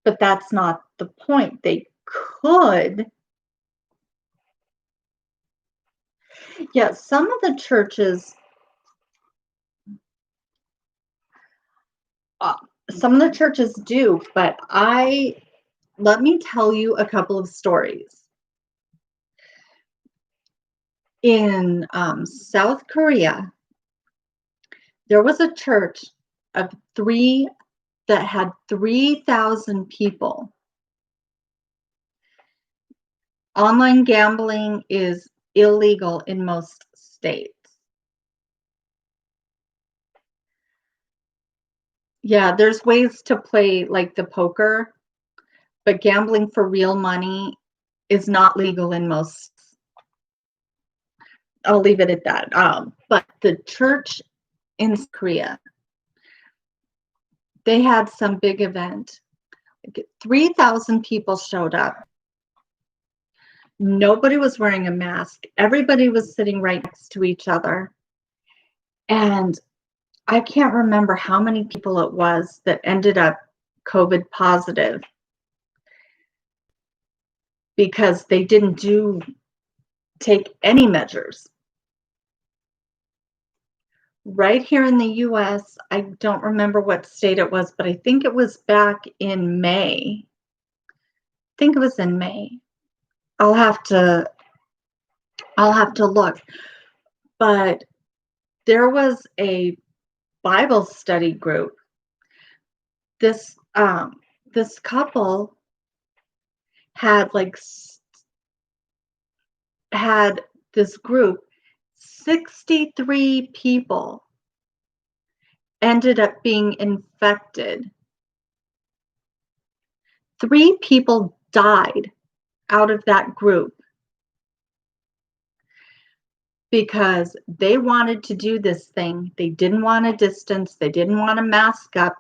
But that's not the point. They could. Yeah, some of the churches uh, some of the churches do, but let me tell you a couple of stories. In South Korea, there was a church of three that had 3,000 people. Online gambling is illegal in most states. Yeah, there's ways to play like the poker, but gambling for real money is not legal in most. I'll leave it at that. But the church in Korea, they had some big event. 3,000 people showed up. Nobody was wearing a mask. Everybody was sitting right next to each other. And I can't remember how many people it was that ended up COVID positive because they didn't take any measures. Right here in the US, I don't remember what state it was, but I think it was back in May. I think it was in May. I'll have to look. But there was a Bible study group. This couple had had this group. 63 people ended up being infected. 3 people died out of that group because they wanted to do this thing. They didn't want to distance. They didn't want to mask up.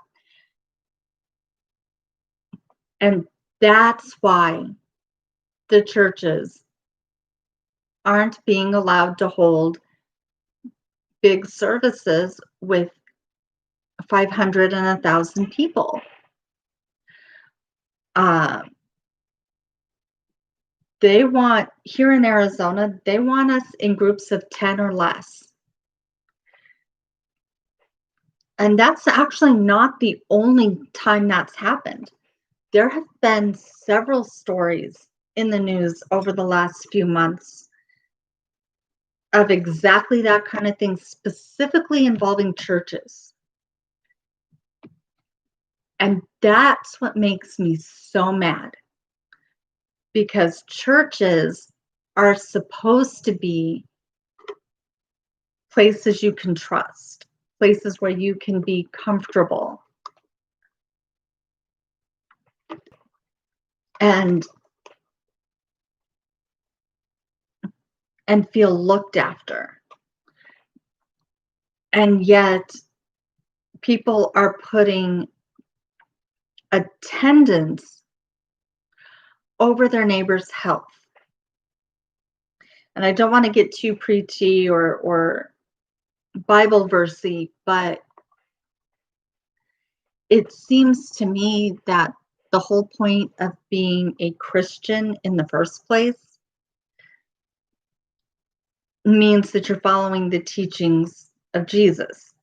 And that's why the churches aren't being allowed to hold big services with 500 and 1,000 people. They want, here in Arizona, they want us in groups of 10 or less. And that's actually not the only time that's happened. There have been several stories in the news over the last few months of exactly that kind of thing, specifically involving churches. And that's what makes me so mad. Because churches are supposed to be places you can trust, places where you can be comfortable. And feel looked after. And yet people are putting attendance over their neighbor's health. And I don't want to get too preachy or Bible versey, but it seems to me that the whole point of being a Christian in the first place means that you're following the teachings of Jesus.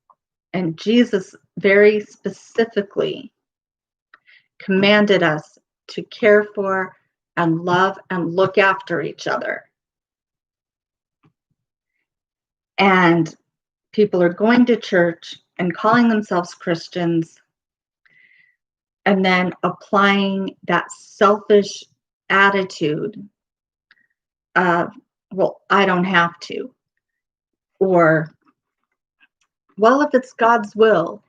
And Jesus very specifically commanded us to care for and love and look after each other. And people are going to church and calling themselves Christians and then applying that selfish attitude of, well, I don't have to. Or, well, if it's God's will.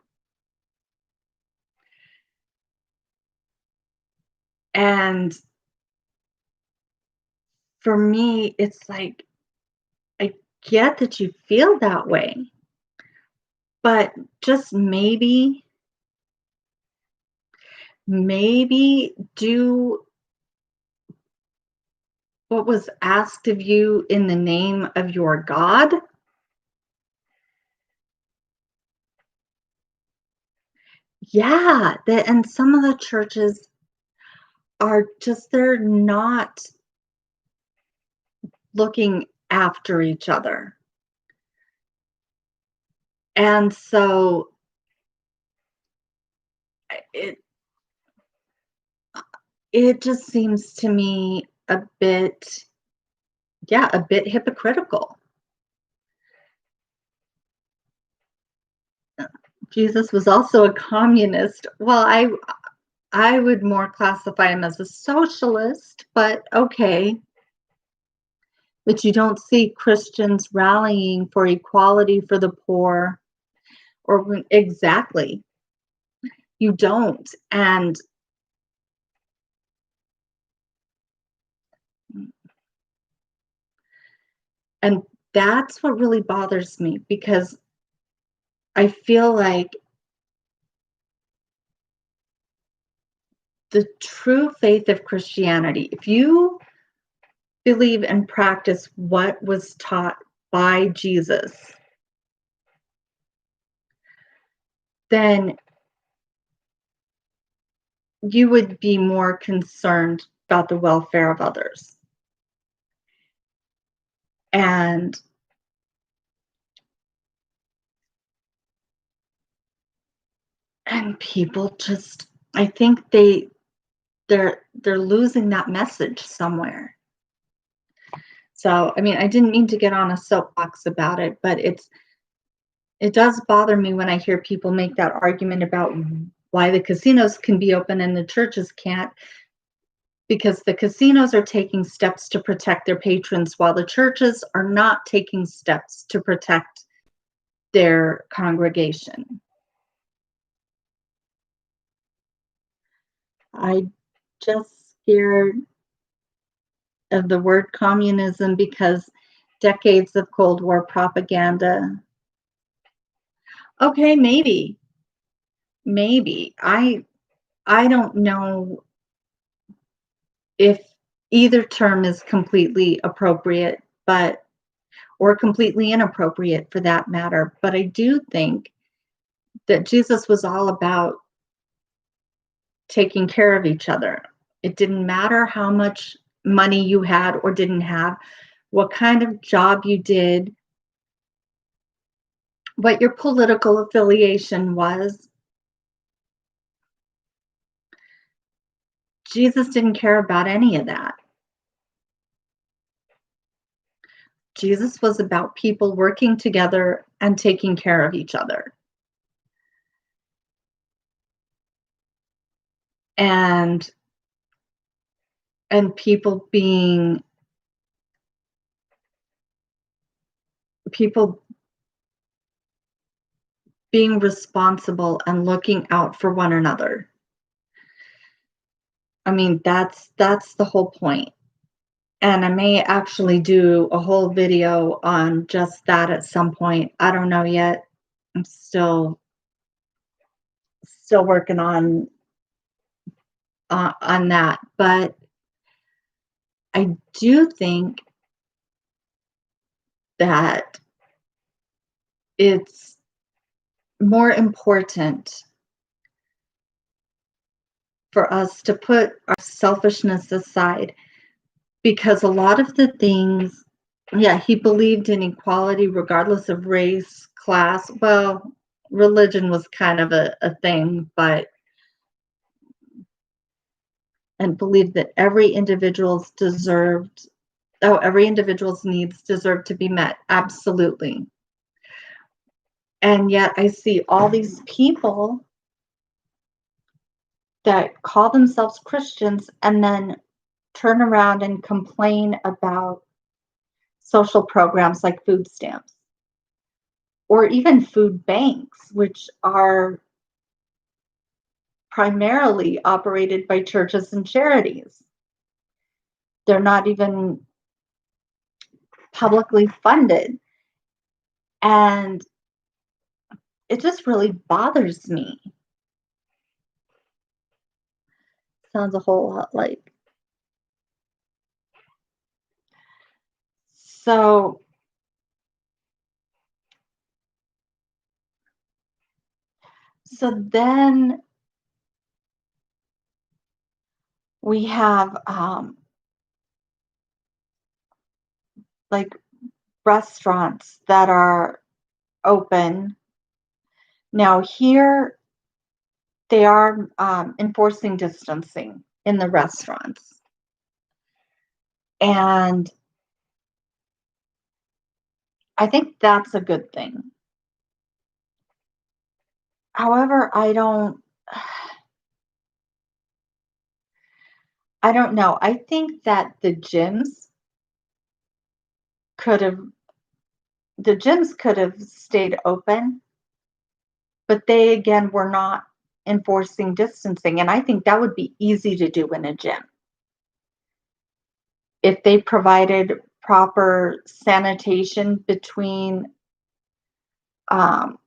And for me, it's like, I get that you feel that way, but just maybe do what was asked of you in the name of your God. Yeah, and some of the churches are just, they're not looking after each other. And so it it just seems to me a bit, yeah, a bit hypocritical. Jesus was also a communist. Well, I would more classify him as a socialist, but okay. But you don't see Christians rallying for equality for the poor exactly. You don't. And that's what really bothers me because I feel like the true faith of Christianity, if you believe and practice what was taught by Jesus, then you would be more concerned about the welfare of others. And people just, I think they're losing that message somewhere. So, I mean, I didn't mean to get on a soapbox about it, but it does bother me when I hear people make that argument about why the casinos can be open and the churches can't, because the casinos are taking steps to protect their patrons while the churches are not taking steps to protect their congregation. I just scared of the word communism because decades of Cold War propaganda. Okay, maybe. Maybe. I don't know if either term is completely appropriate, but or completely inappropriate for that matter, but I do think that Jesus was all about taking care of each other. It didn't matter how much money you had or didn't have, what kind of job you did, what your political affiliation was. Jesus didn't care about any of that. Jesus was about people working together and taking care of each other. And people people being responsible and looking out for one another. I mean, that's the whole point. And I may actually do a whole video on just that at some point. I don't know yet. I'm still working on that, but I do think that it's more important for us to put our selfishness aside because a lot of the things, yeah, he believed in equality regardless of race, class. Well, religion was kind of a thing, but and believed that every individual's needs deserve to be met. Absolutely. And yet I see all these people that call themselves Christians and then turn around and complain about social programs like food stamps or even food banks, which are primarily operated by churches and charities. They're not even publicly funded. And it just really bothers me. Sounds a whole lot like. So then we have like restaurants that are open. Now here they are enforcing distancing in the restaurants. And I think that's a good thing. However, I don't know. I think that could have the gyms could have stayed open, but they again were not enforcing distancing. And I think that would be easy to do in a gym if they provided proper sanitation um,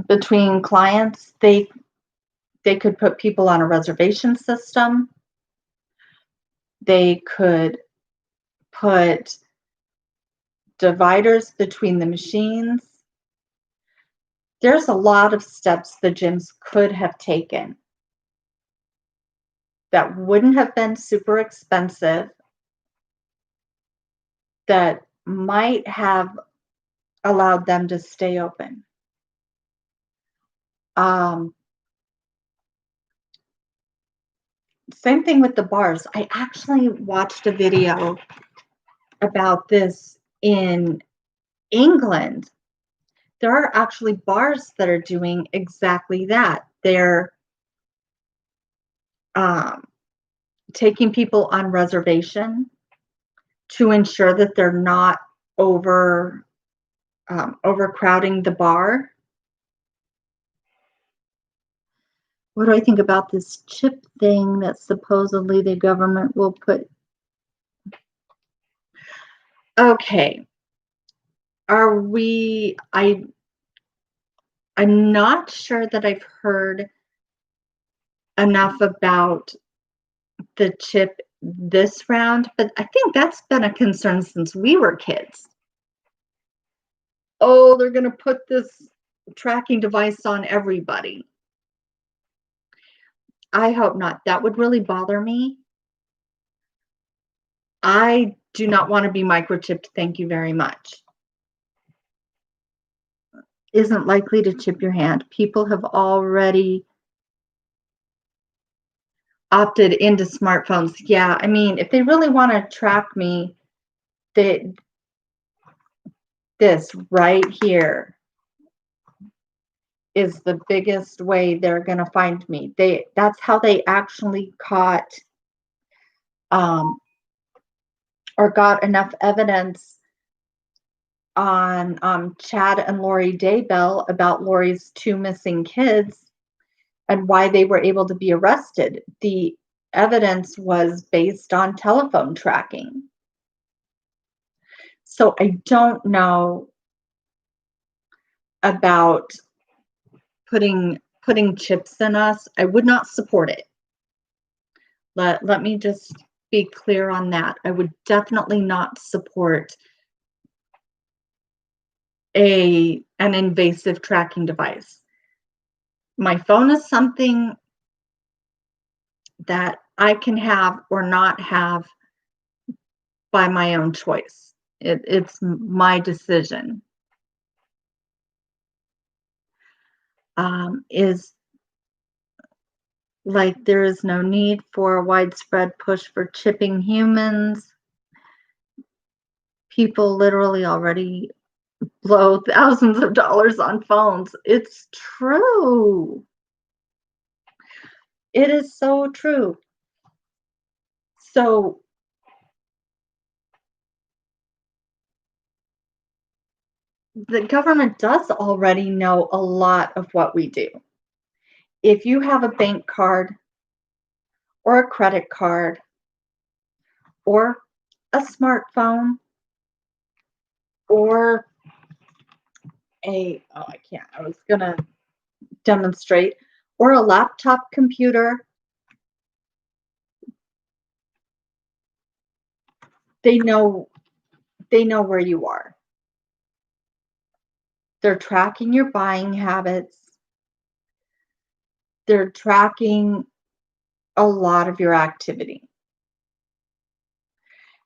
between clients. They could put people on a reservation system. They could put dividers between the machines. There's a lot of steps the gyms could have taken that wouldn't have been super expensive, that might have allowed them to stay open. Um, Same thing with the bars. I actually watched a video about this in England. There are actually bars that are doing exactly that. They're um, taking people on reservation to ensure that they're not overcrowding the bar. What do I think about this chip thing that supposedly the government will put? Okay, are we? I'm not sure that I've heard enough about the chip this round, but I think that's been a concern since we were kids. Oh, they're going to put this tracking device on everybody. I hope not. That would really bother me. I do not want to be microchipped. Thank you very much. Isn't likely to chip your hand. People have already opted into smartphones. Yeah, I mean, if they really want to track me, they, this right here is the biggest way they're going to find me. That's how they actually caught or got enough evidence on Chad and Lori Daybell about Lori's 2 missing kids and why they were able to be arrested. The evidence was based on telephone tracking. So I don't know about putting chips in us. I would not support it. Let me just be clear on that. I would definitely not support an invasive tracking device. My phone is something that I can have or not have by my own choice. It's my decision. Is like there is no need for a widespread push for chipping humans. People literally already blow thousands of dollars on phones. It's true. It is so true. So the government does already know a lot of what we do. If you have a bank card or a credit card or a smartphone or I was going to demonstrate, or a laptop computer, they know where you are. They're tracking your buying habits. They're tracking a lot of your activity.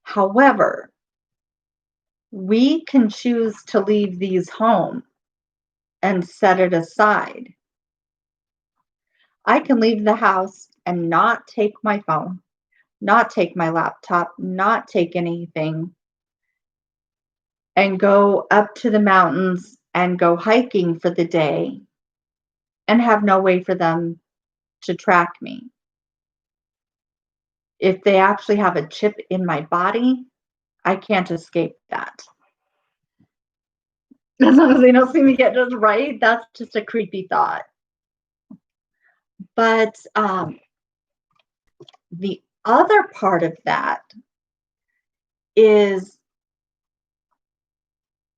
However, we can choose to leave these home and set it aside. I can leave the house and not take my phone, not take my laptop, not take anything, and go up to the mountains and go hiking for the day and have no way for them to track me. If they actually have a chip in my body, I can't escape that. As long as they don't see me get just right, that's just a creepy thought. But the other part of that is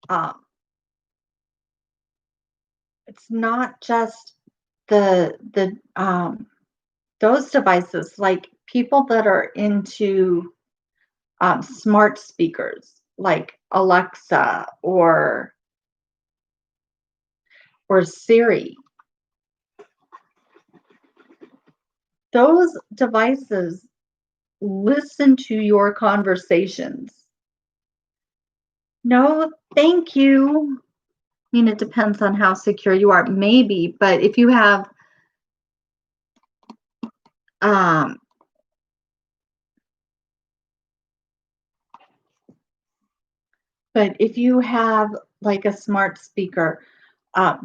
um, it's not just the those devices, like people that are into smart speakers, like Alexa or Siri. Those devices listen to your conversations. No, thank you. I mean, it depends on how secure you are, maybe, but if you have um but if you have like a smart speaker,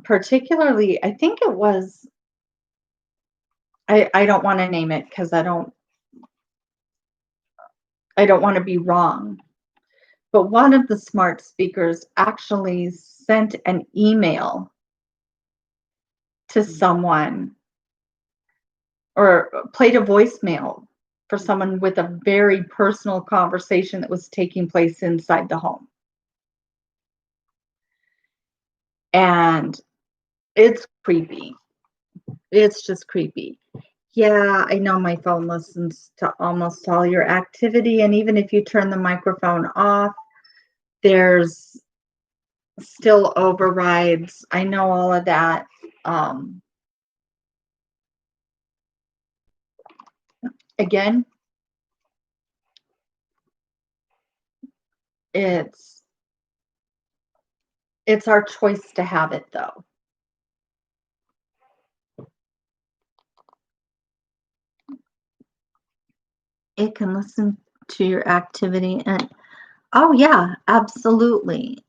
particularly, I think it was I don't want to name it because I don't want to be wrong. But one of the smart speakers actually sent an email to someone or played a voicemail for someone with a very personal conversation that was taking place inside the home. And it's creepy. It's just creepy. Yeah, I know my phone listens to almost all your activity. And even if you turn the microphone off, there's still overrides. I know all of that. Um, Again, it's it's our choice to have it though. It can listen to your activity and oh yeah, absolutely.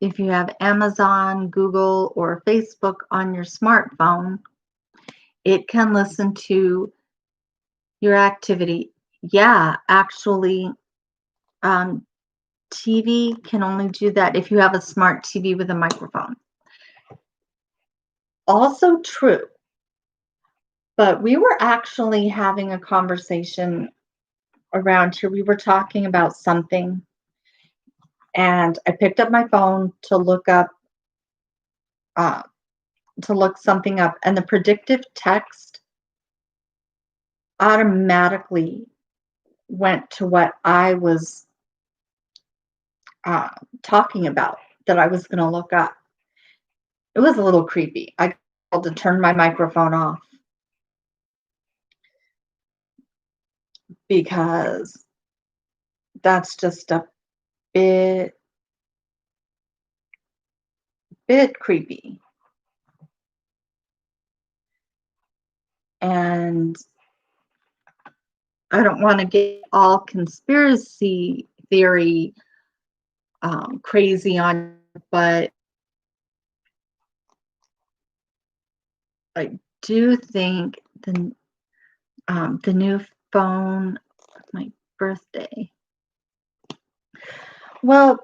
If you have Amazon, Google, or Facebook on your smartphone, it can listen to your activity. Yeah, actually, um, TV can only do that if you have a smart TV with a microphone. Also true, but we were actually having a conversation around here. We were talking about something, and I picked up my phone uh, to look something up, and the predictive text automatically went to what I was uh, talking about that I was going to look up. It was a little creepy. I called to turn my microphone off because that's just a bit creepy. And I don't want to get all conspiracy theory crazy on, but I do think the new phone, my birthday. Well,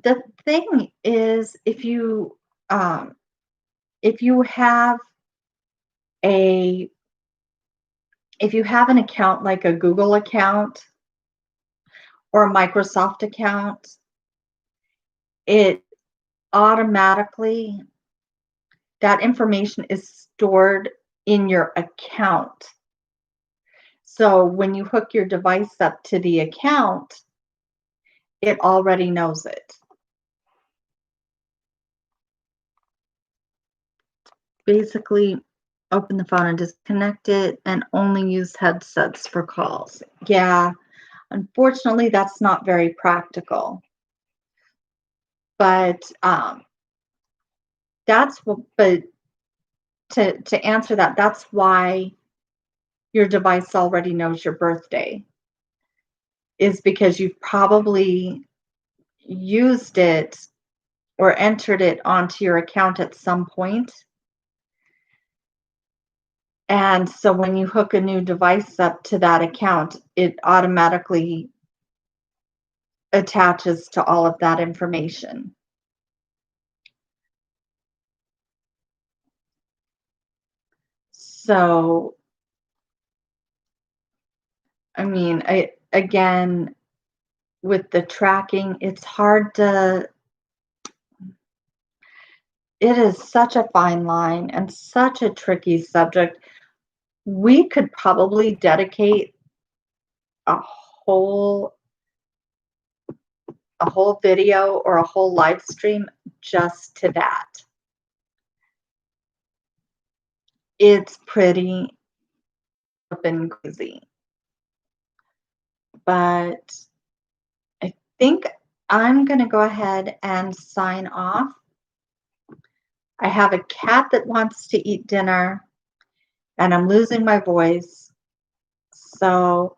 the thing is, um, if you have a if you have an account like a Google account or a Microsoft account, it automatically that information is stored in your account. So when you hook your device up to the account, it already knows it. Basically, open the phone and disconnect it and only use headsets for calls. Yeah, unfortunately, that's not very practical. But but to answer that, that's why your device already knows your birthday, is because you've probably used it or entered it onto your account at some point. And so when you hook a new device up to that account, it automatically attaches to all of that information. So, I mean, again, with the tracking, it is such a fine line and such a tricky subject. We could probably dedicate a whole a whole video or a whole live stream just to that. It's pretty flippin' crazy. But I think I'm gonna go ahead and sign off. I have a cat that wants to eat dinner, and I'm losing my voice. So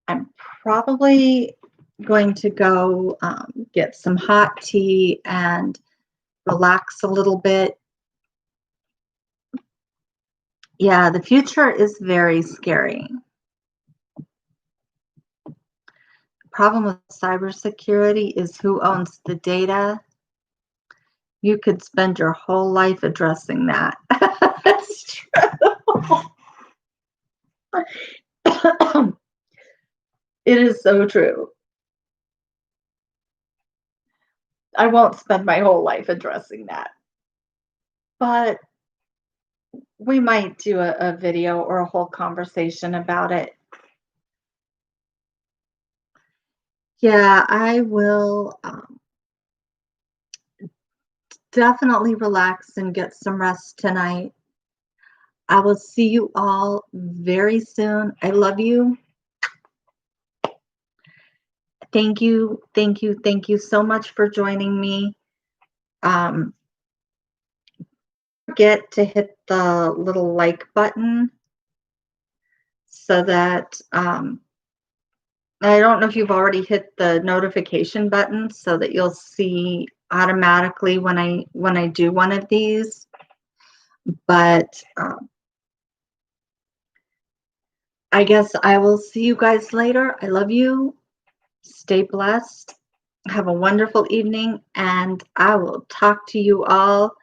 I'm probably going to go get some hot tea and relax a little bit. Yeah, the future is very scary. The problem with cybersecurity is who owns the data. You could spend your whole life addressing that. That's true. It is so true. I won't spend my whole life addressing that. But we might do a video or a whole conversation about it. Yeah, I will definitely relax and get some rest tonight. I will see you all very soon. I love you. Thank you, thank you, thank you so much for joining me. Don't forget to hit the little like button so that I don't know if you've already hit the notification button so that you'll see automatically when I do one of these. But I guess I will see you guys later. I love you. Stay blessed. Have a wonderful evening, and I will talk to you all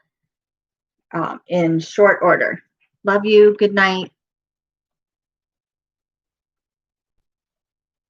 in short order. Love you. Good night.